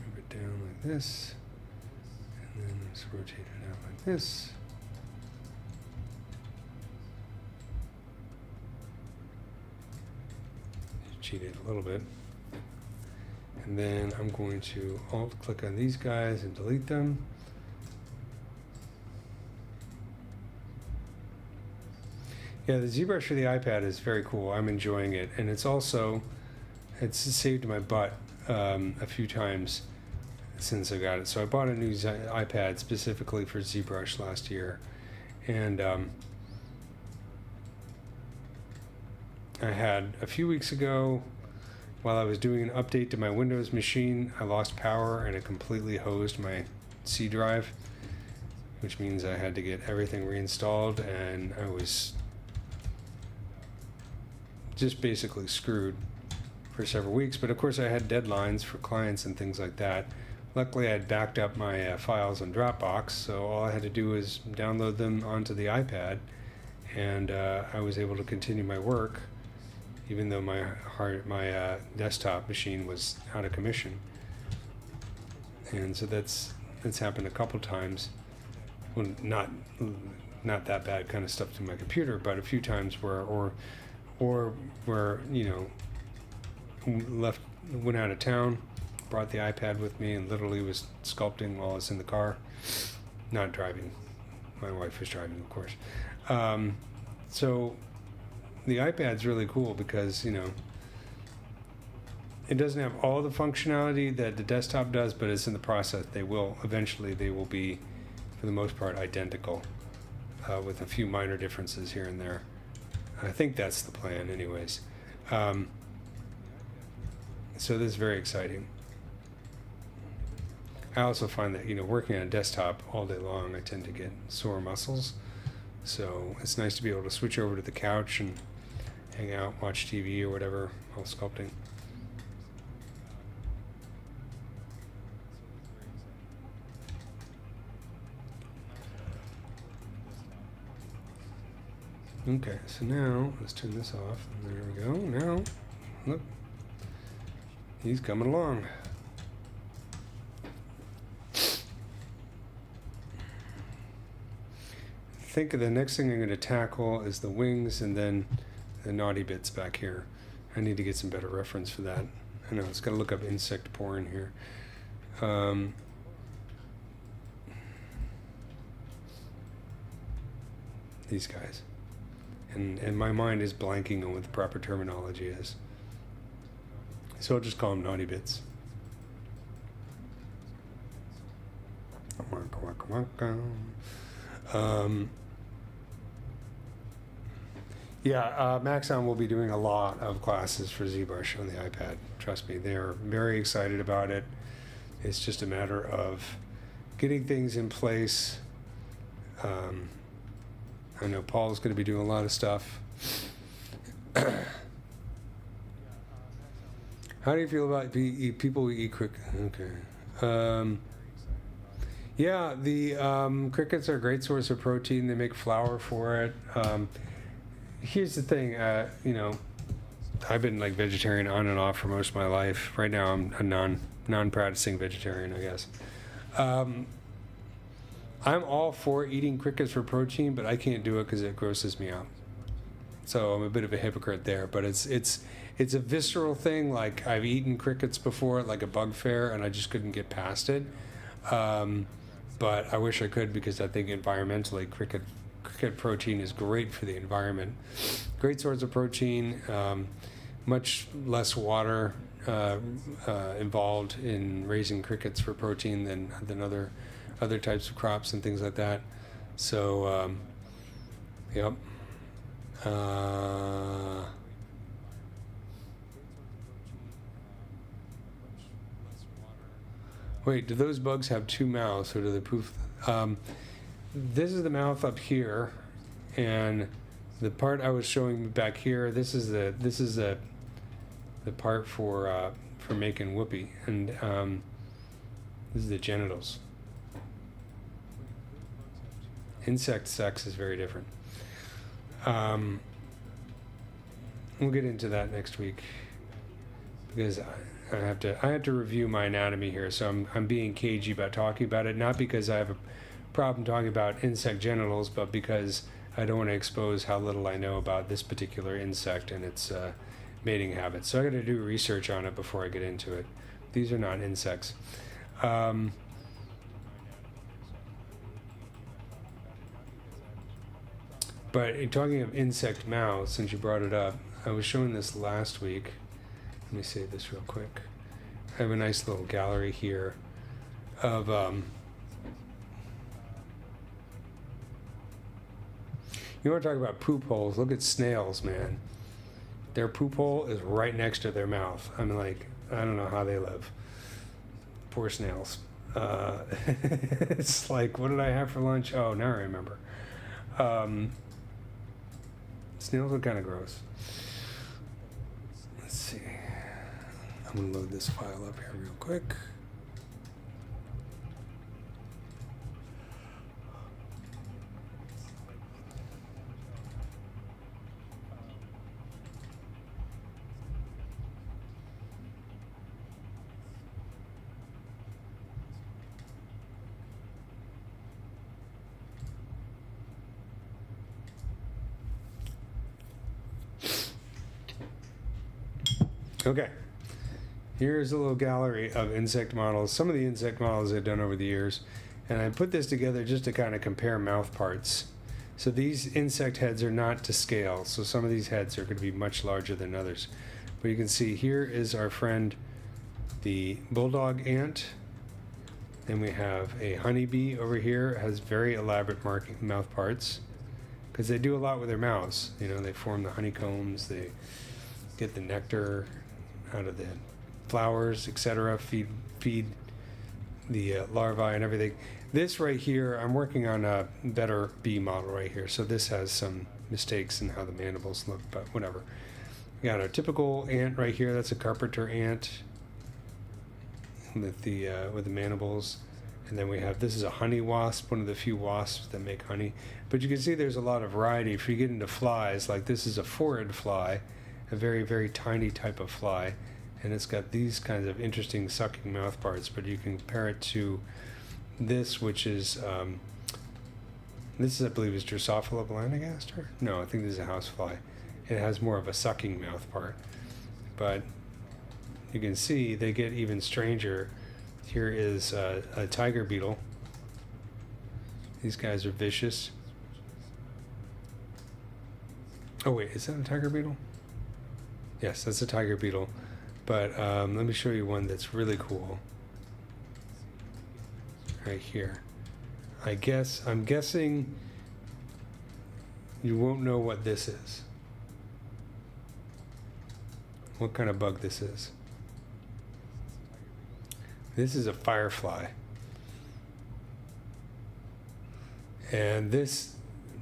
Move it down like this, and then just rotate it out like this. Cheat it a little bit. And then I'm going to alt click on these guys and delete them. Yeah, the ZBrush for the iPad is very cool. I'm enjoying it, and it's saved my butt a few times since I got it. So I bought a new iPad specifically for ZBrush last year, and I had a few weeks ago, while I was doing an update to my Windows machine, I lost power and it completely hosed my C drive, which means I had to get everything reinstalled, and I was just basically screwed for several weeks. But of course I had deadlines for clients and things like that. Luckily I had backed up my files on Dropbox, so all I had to do was download them onto the iPad, and I was able to continue my work even though my desktop machine was out of commission. And so that's happened a couple times. Well, not that bad kind of stuff to my computer, but a few times where where went out of town, brought the iPad with me, and literally was sculpting while I was in the car, not driving. My wife was driving, of course. So the iPad's really cool because, it doesn't have all the functionality that the desktop does, but it's in the process. Eventually they will be, for the most part, identical, with a few minor differences here and there. I think that's the plan anyways. So this is very exciting. I also find that, working on a desktop all day long, I tend to get sore muscles. So it's nice to be able to switch over to the couch and hang out, watch TV or whatever while sculpting. Okay, so now let's turn this off. There we go. Now, look, he's coming along. I think the next thing I'm going to tackle is the wings and then the naughty bits back here. I need to get some better reference for that. I know, it's got to look up insect porn here. These guys. And my mind is blanking on what the proper terminology is. So I'll just call them naughty bits. Maxon will be doing a lot of classes for ZBrush on the iPad. Trust me, they're very excited about it. It's just a matter of getting things in place. I know Paul's going to be doing a lot of stuff. How do you feel about people who eat cricket? Okay. Yeah, the crickets are a great source of protein. They make flour for it. Here's the thing, I've been like vegetarian on and off for most of my life. Right now I'm a non-practicing vegetarian, I guess. I'm all for eating crickets for protein, but I can't do it because it grosses me out. So I'm a bit of a hypocrite there, but it's a visceral thing. Like, I've eaten crickets before at like a bug fair, and I just couldn't get past it. But I wish I could, because I think environmentally cricket protein is great for the environment. Great source of protein, much less water involved in raising crickets for protein than other types of crops and things like that. So, yep. Wait, do those bugs have two mouths, or do they poof? This is the mouth up here, and the part I was showing back here. This is the part for making whoopee, and this is the genitals. Insect sex is very different. We'll get into that next week because I have to review my anatomy here, so I'm being cagey about talking about it, not because I have a problem talking about insect genitals, but because I don't want to expose how little I know about this particular insect and its mating habits. So I got to do research on it before I get into it. These are not insects. But talking of insect mouths, since you brought it up, I was showing this last week. Let me save this real quick. I have a nice little gallery here of you want to talk about poop holes? Look at snails, man. Their poop hole is right next to their mouth. I mean, like, I don't know how they live. Poor snails. It's like, what did I have for lunch? Oh, now I remember. Snails are kind of gross. Let's see. I'm going to load this file up here real quick. Okay, here's a little gallery of insect models. Some of the insect models I've done over the years, and I put this together just to kind of compare mouth parts. So these insect heads are not to scale, so some of these heads are going to be much larger than others. But you can see here is our friend the bulldog ant. Then we have a honeybee over here. It has very elaborate mouth parts because they do a lot with their mouths. You know, they form the honeycombs, they get the nectar out of the flowers, etc. Feed the larvae and everything. This right here, I'm working on a better bee model right here. So this has some mistakes in how the mandibles look, but whatever. We got our typical ant right here. That's a carpenter ant with the mandibles. And then we have, this is a honey wasp, one of the few wasps that make honey. But you can see there's a lot of variety. If you get into flies, like this is a phorid fly, a very, very tiny type of fly, and it's got these kinds of interesting sucking mouth parts. But you can compare it to this, which is this is, I believe, is Drosophila melanogaster. No, I think this is a housefly. It has more of a sucking mouth part, but you can see they get even stranger. Here is a tiger beetle. These guys are vicious. Oh wait, is that a tiger beetle? Yes, that's a tiger beetle, but let me show you one that's really cool. Right here. I'm guessing you won't know what this is. What kind of bug this is. This is a firefly. And this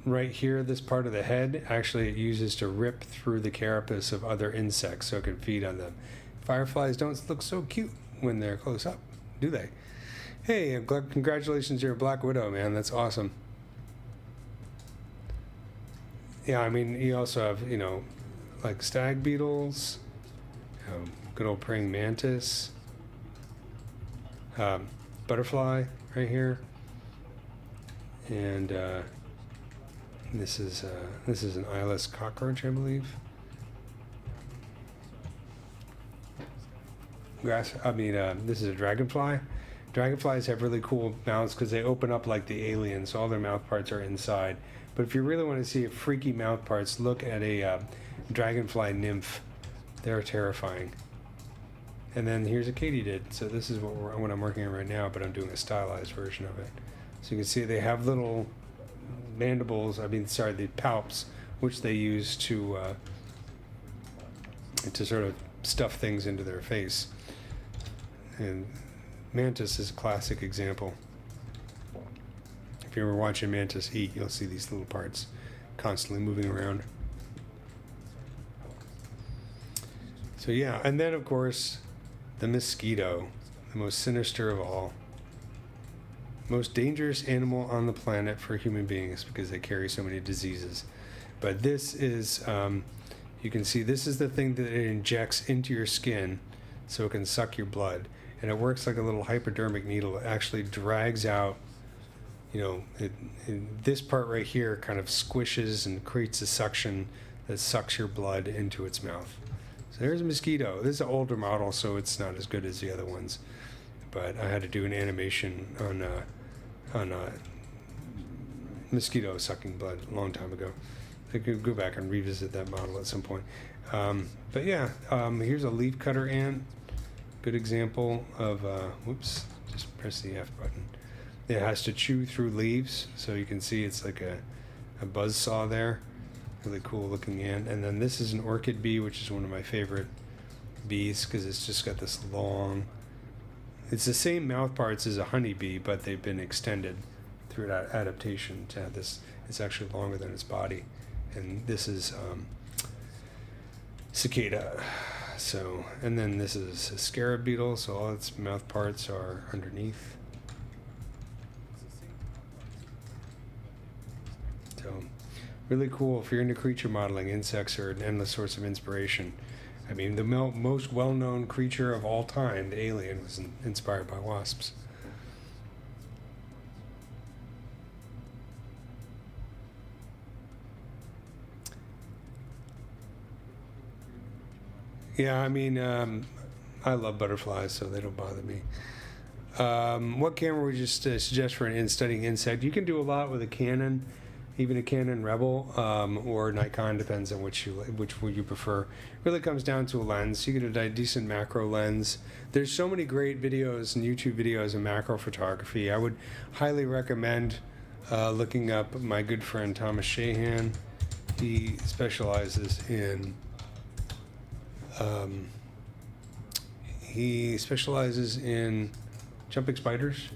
right here, this part of the head, actually it uses to rip through the carapace of other insects so it can feed on them. Fireflies don't look so cute when they're close up, do they? Hey, congratulations, you're a black widow, man. That's awesome. Yeah, I mean, you also have, you know, like stag beetles, good old praying mantis, butterfly right here, and this is an eyeless cockroach, I believe. This is a dragonfly. Dragonflies have really cool mouths because they open up like the aliens, so all their mouth parts are inside. But if you really want to see freaky mouth parts, look at a dragonfly nymph. They're terrifying. And then here's a katydid. So this is what I'm working on right now, but I'm doing a stylized version of it. So you can see they have little mandibles, the palps which they use to sort of stuff things into their face. And mantis is a classic example. If you ever watch a mantis eat, you'll see these little parts constantly moving around. So yeah, and then of course, the mosquito, the most sinister of all. Most dangerous animal on the planet for human beings because they carry so many diseases. But this is, you can see this is the thing that it injects into your skin so it can suck your blood. And it works like a little hypodermic needle. It actually drags out, you know, this part right here kind of squishes and creates a suction that sucks your blood into its mouth. So there's a mosquito. This is an older model, so it's not as good as the other ones. But I had to do an animation on mosquito sucking blood a long time ago. I could go back and revisit that model at some point. But yeah, here's a leaf cutter ant. Good example of, whoops, just press the F button. It has to chew through leaves, so you can see it's like a buzz saw there. Really cool looking ant. And then this is an orchid bee, which is one of my favorite bees because it's just got this long, it's the same mouth parts as a honeybee, but they've been extended through that adaptation to have this. It's actually longer than its body. And this is cicada. So, and then this is a scarab beetle, so all its mouth parts are underneath. So, really cool. If you're into creature modeling, insects are an endless source of inspiration. I mean, the most well-known creature of all time, the alien, was inspired by wasps. Yeah, I mean, I love butterflies, so they don't bother me. What camera would you suggest for in studying insect? You can do a lot with a Canon, even a Canon Rebel, or Nikon, depends on which you prefer. Really comes down to a lens. You get a decent macro lens. There's so many great videos and YouTube videos of macro photography. I would highly recommend looking up my good friend Thomas Shahan. He specializes in jumping spiders,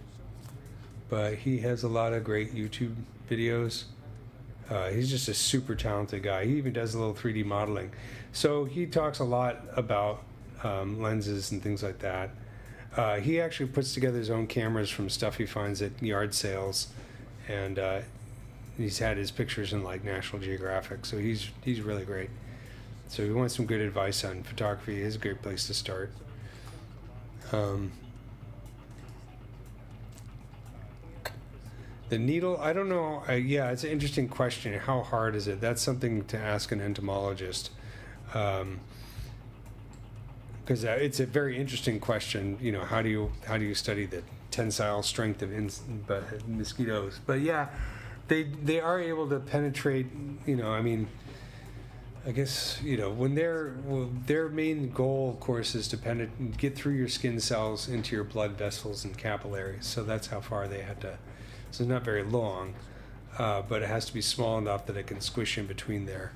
but he has a lot of great YouTube videos. He's just a super talented guy. He even does a little 3D modeling. So he talks a lot about lenses and things like that. He actually puts together his own cameras from stuff he finds at yard sales, and he's had his pictures in like National Geographic. So he's really great. So if you want some good advice on photography, it's a great place to start. The needle, I don't know. Yeah, it's an interesting question. How hard is it? That's something to ask an entomologist. Because it's a very interesting question. You know, how do you study the tensile strength of mosquitoes? But yeah, they are able to penetrate. You know, I mean, I guess, you know, when their main goal, of course, is to get through your skin cells into your blood vessels and capillaries. So that's how far they had to. So it's not very long, but it has to be small enough that it can squish in between there.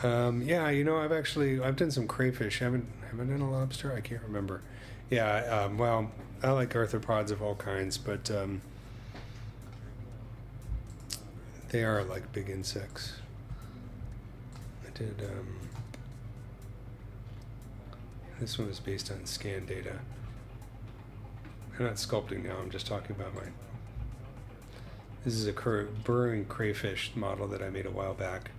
Yeah, you know, I've done some crayfish. Have I done a lobster? I can't remember. Yeah, well, I like arthropods of all kinds, but they are like big insects. I did, this one was based on scan data. I'm not sculpting now, I'm just talking about mine. This is a burrowing crayfish model that I made a while back.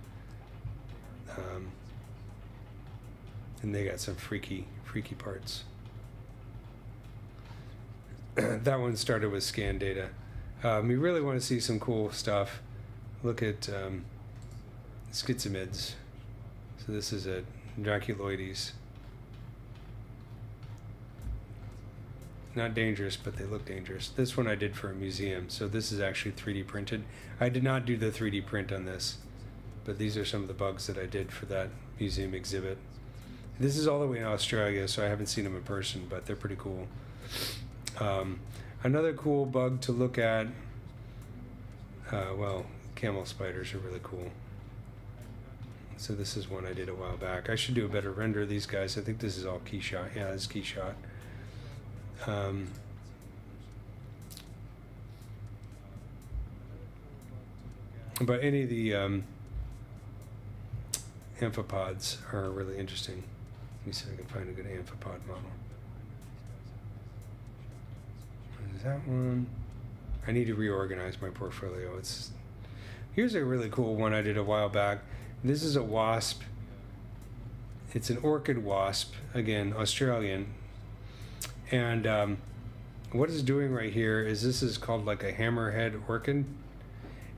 And they got some freaky parts. That one started with scan data. You really want to see some cool stuff. Look at schizimids. So this is a Draculoides. Not dangerous, but they look dangerous. This one I did for a museum, so this is actually 3D printed. I did not do the 3D print on this, but these are some of the bugs that I did for that museum exhibit. This is all the way in Australia, so I haven't seen them in person, but they're pretty cool. Another cool bug to look at, well, camel spiders are really cool. So this is one I did a while back. I should do a better render of these guys. I think this is all key shot. Yeah, this is key shot. But any of the amphipods are really interesting. Let me see if I can find a good amphipod model. Is that one? I need to reorganize my portfolio. Here's a really cool one I did a while back. This is a wasp. It's an orchid wasp, again, Australian. And what it's doing right here is this is called like a hammerhead orchid.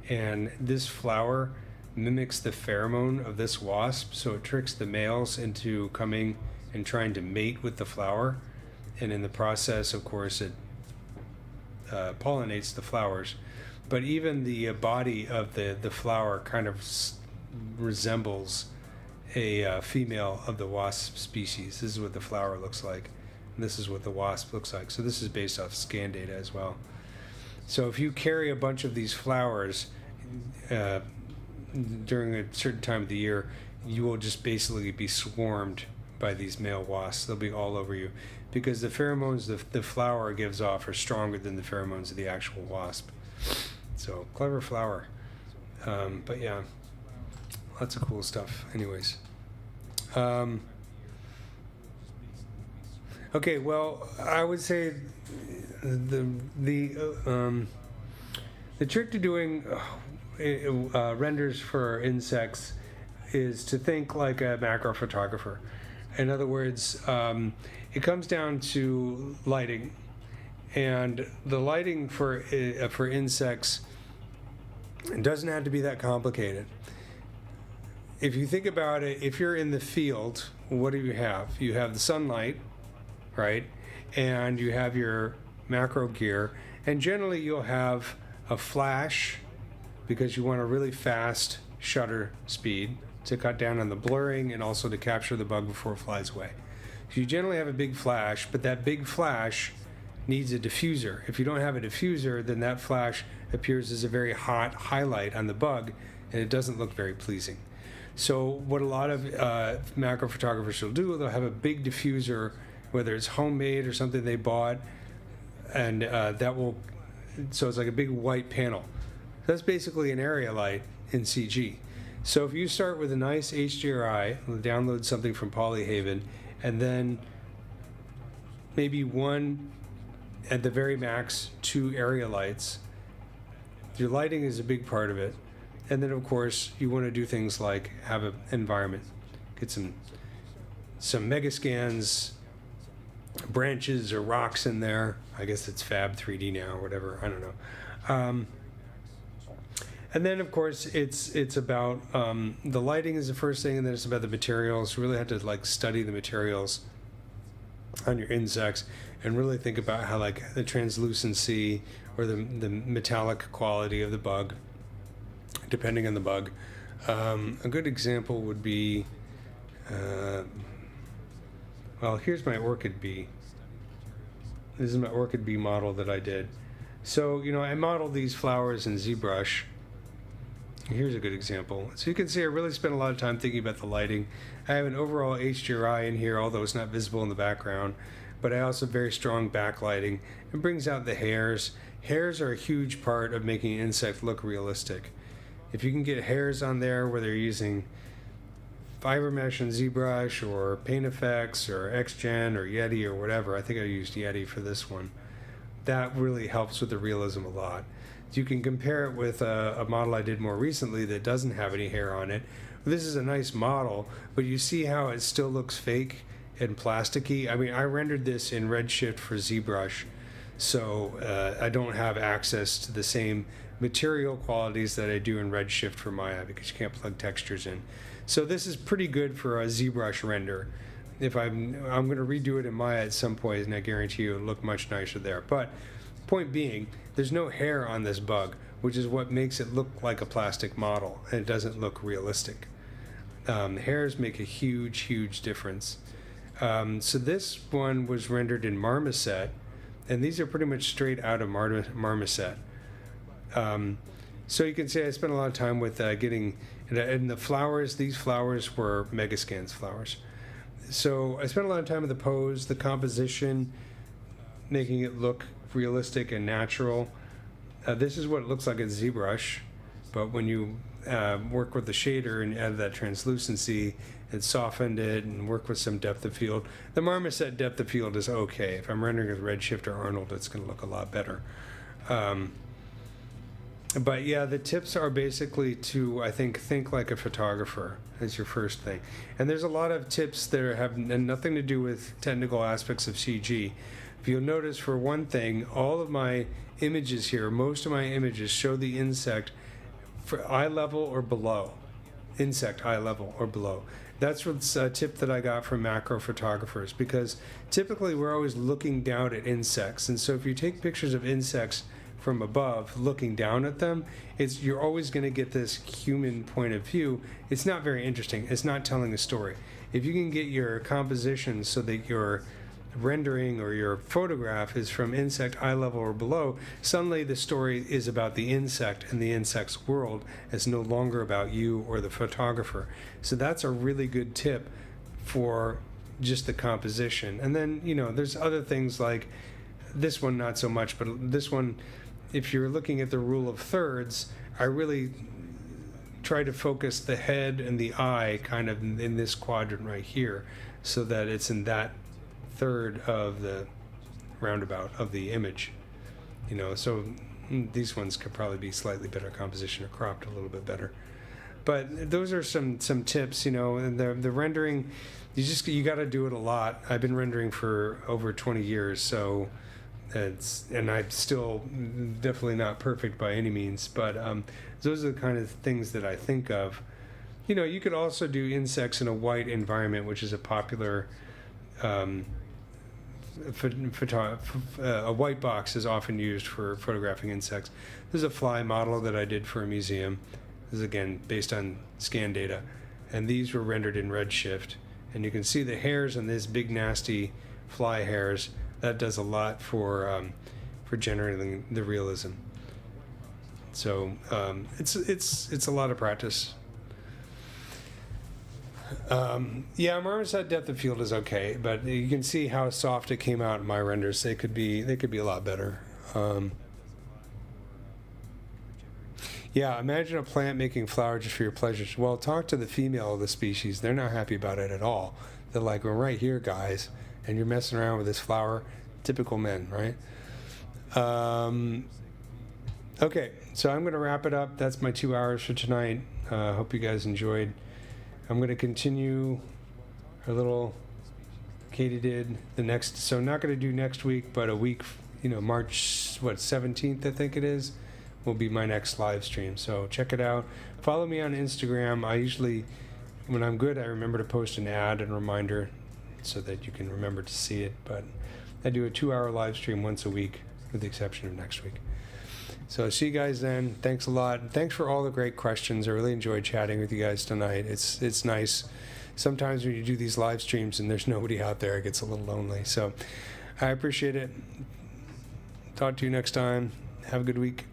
And this flower mimics the pheromone of this wasp, so it tricks the males into coming and trying to mate with the flower. And in the process, of course, it pollinates the flowers. But even the body of the flower kind of resembles a female of the wasp species. This is what the flower looks like. And this is what the wasp looks like. So this is based off scan data as well. So if you carry a bunch of these flowers during a certain time of the year, you will just basically be swarmed by these male wasps. They'll be all over you because the pheromones the flower gives off are stronger than the pheromones of the actual wasp. So clever flower. But yeah, lots of cool stuff. Anyways. Okay, well, I would say the trick to doing renders for insects is to think like a macro photographer. In other words, it comes down to lighting, and the lighting for insects doesn't have to be that complicated. If you think about it, if you're in the field, what do you have? You have the sunlight, right? And you have your macro gear, and generally you'll have a flash because you want a really fast shutter speed to cut down on the blurring and also to capture the bug before it flies away. So you generally have a big flash, but that big flash needs a diffuser. If you don't have a diffuser, then that flash appears as a very hot highlight on the bug, and it doesn't look very pleasing. So what a lot of macro photographers will do, they'll have a big diffuser, whether it's homemade or something they bought, and so it's like a big white panel. That's basically an area light in CG. So if you start with a nice HDRI, download something from Polyhaven, and then maybe one, at the very max, 2 area lights, your lighting is a big part of it. And then, of course, you want to do things like have an environment. Get some megascans, branches or rocks in there. I guess it's Fab 3D now or whatever. I don't know. And then, of course, it's about the lighting is the first thing, and then it's about the materials. You really have to like study the materials on your insects and really think about how like the translucency or the metallic quality of the bug, depending on the bug. A good example would be, well, here's my orchid bee. This is my orchid bee model that I did. So, I modeled these flowers in ZBrush. Here's a good example. So you can see I really spent a lot of time thinking about the lighting. I have an overall HDRI in here, although it's not visible in the background, but I also have very strong backlighting. It brings out the hairs. Hairs are a huge part of making an insect look realistic. If you can get hairs on there, whether you're using fiber mesh and ZBrush or Paint Effects or XGen or Yeti or whatever, I think I used Yeti for this one, that really helps with the realism a lot. You can compare it with a model I did more recently that doesn't have any hair on it. This is a nice model, but you see how it still looks fake and plasticky. I mean, I rendered this in Redshift for ZBrush, so I don't have access to the same material qualities that I do in Redshift for Maya because you can't plug textures in. So this is pretty good for a ZBrush render. If I'm going to redo it in Maya at some point, and I guarantee you it'll look much nicer there. But point being, there's no hair on this bug, which is what makes it look like a plastic model, and it doesn't look realistic. Hairs make a huge, huge difference. So this one was rendered in Marmoset, and these are pretty much straight out of Marmoset. So you can see I spent a lot of time with getting, and the flowers, these flowers were Megascans flowers. So I spent a lot of time with the pose, the composition, making it look realistic and natural. This is what it looks like at ZBrush, but when you work with the shader and add that translucency and softened it and work with some depth of field, the marmoset depth of field is okay. If I'm rendering with Redshift or Arnold, it's going to look a lot better. But yeah, the tips are basically to, I think like a photographer is your first thing. And there's a lot of tips that have nothing to do with technical aspects of CG. If you'll notice, for one thing, all of my images here, most of my images show the insect for eye level or below. Insect eye level or below. That's what's a tip that I got from macro photographers, because typically we're always looking down at insects. And so if you take pictures of insects from above looking down at them, you're always going to get this human point of view. It's not very interesting. It's not telling a story. If you can get your composition so that your rendering or your photograph is from insect eye level or below, suddenly the story is about the insect and the insect's world. It's no longer about you or the photographer. So that's a really good tip for just the composition. And then, there's other things like this one, not so much, but this one, if you're looking at the rule of thirds, I really try to focus the head and the eye kind of in this quadrant right here, so that it's in that third of the roundabout of the image. So these ones could probably be slightly better composition or cropped a little bit better. But those are some tips, and the rendering, you got to do it a lot. I've been rendering for over 20 years, so and I'm still definitely not perfect by any means, but those are the kind of things that I think of. You could also do insects in a white environment, which is a popular a white box is often used for photographing insects. This is a fly model that I did for a museum. This is again based on scan data, and these were rendered in Redshift, and you can see the hairs on these big nasty fly hairs. That does a lot for generating the realism. So it's a lot of practice. Yeah, marmoset depth of field is okay, but you can see how soft it came out in my renders. They could be a lot better. Yeah, imagine a plant making flowers just for your pleasure. Well, talk to the female of the species. They're not happy about it at all. They're like, we're right here, guys, and you're messing around with this flower. Typical men, right? Okay, so I'm going to wrap it up. That's my 2 hours for tonight. Hope you guys enjoyed. I'm going to continue our little katydid the next. So not going to do next week, but a week, March 17th, I think it is, will be my next live stream. So check it out. Follow me on Instagram. I usually, when I'm good, I remember to post an ad and reminder so that you can remember to see it. But I do a 2-hour live stream once a week, with the exception of next week. So see you guys then. Thanks a lot. Thanks for all the great questions. I really enjoyed chatting with you guys tonight. It's nice. Sometimes when you do these live streams and there's nobody out there, it gets a little lonely. So I appreciate it. Talk to you next time. Have a good week.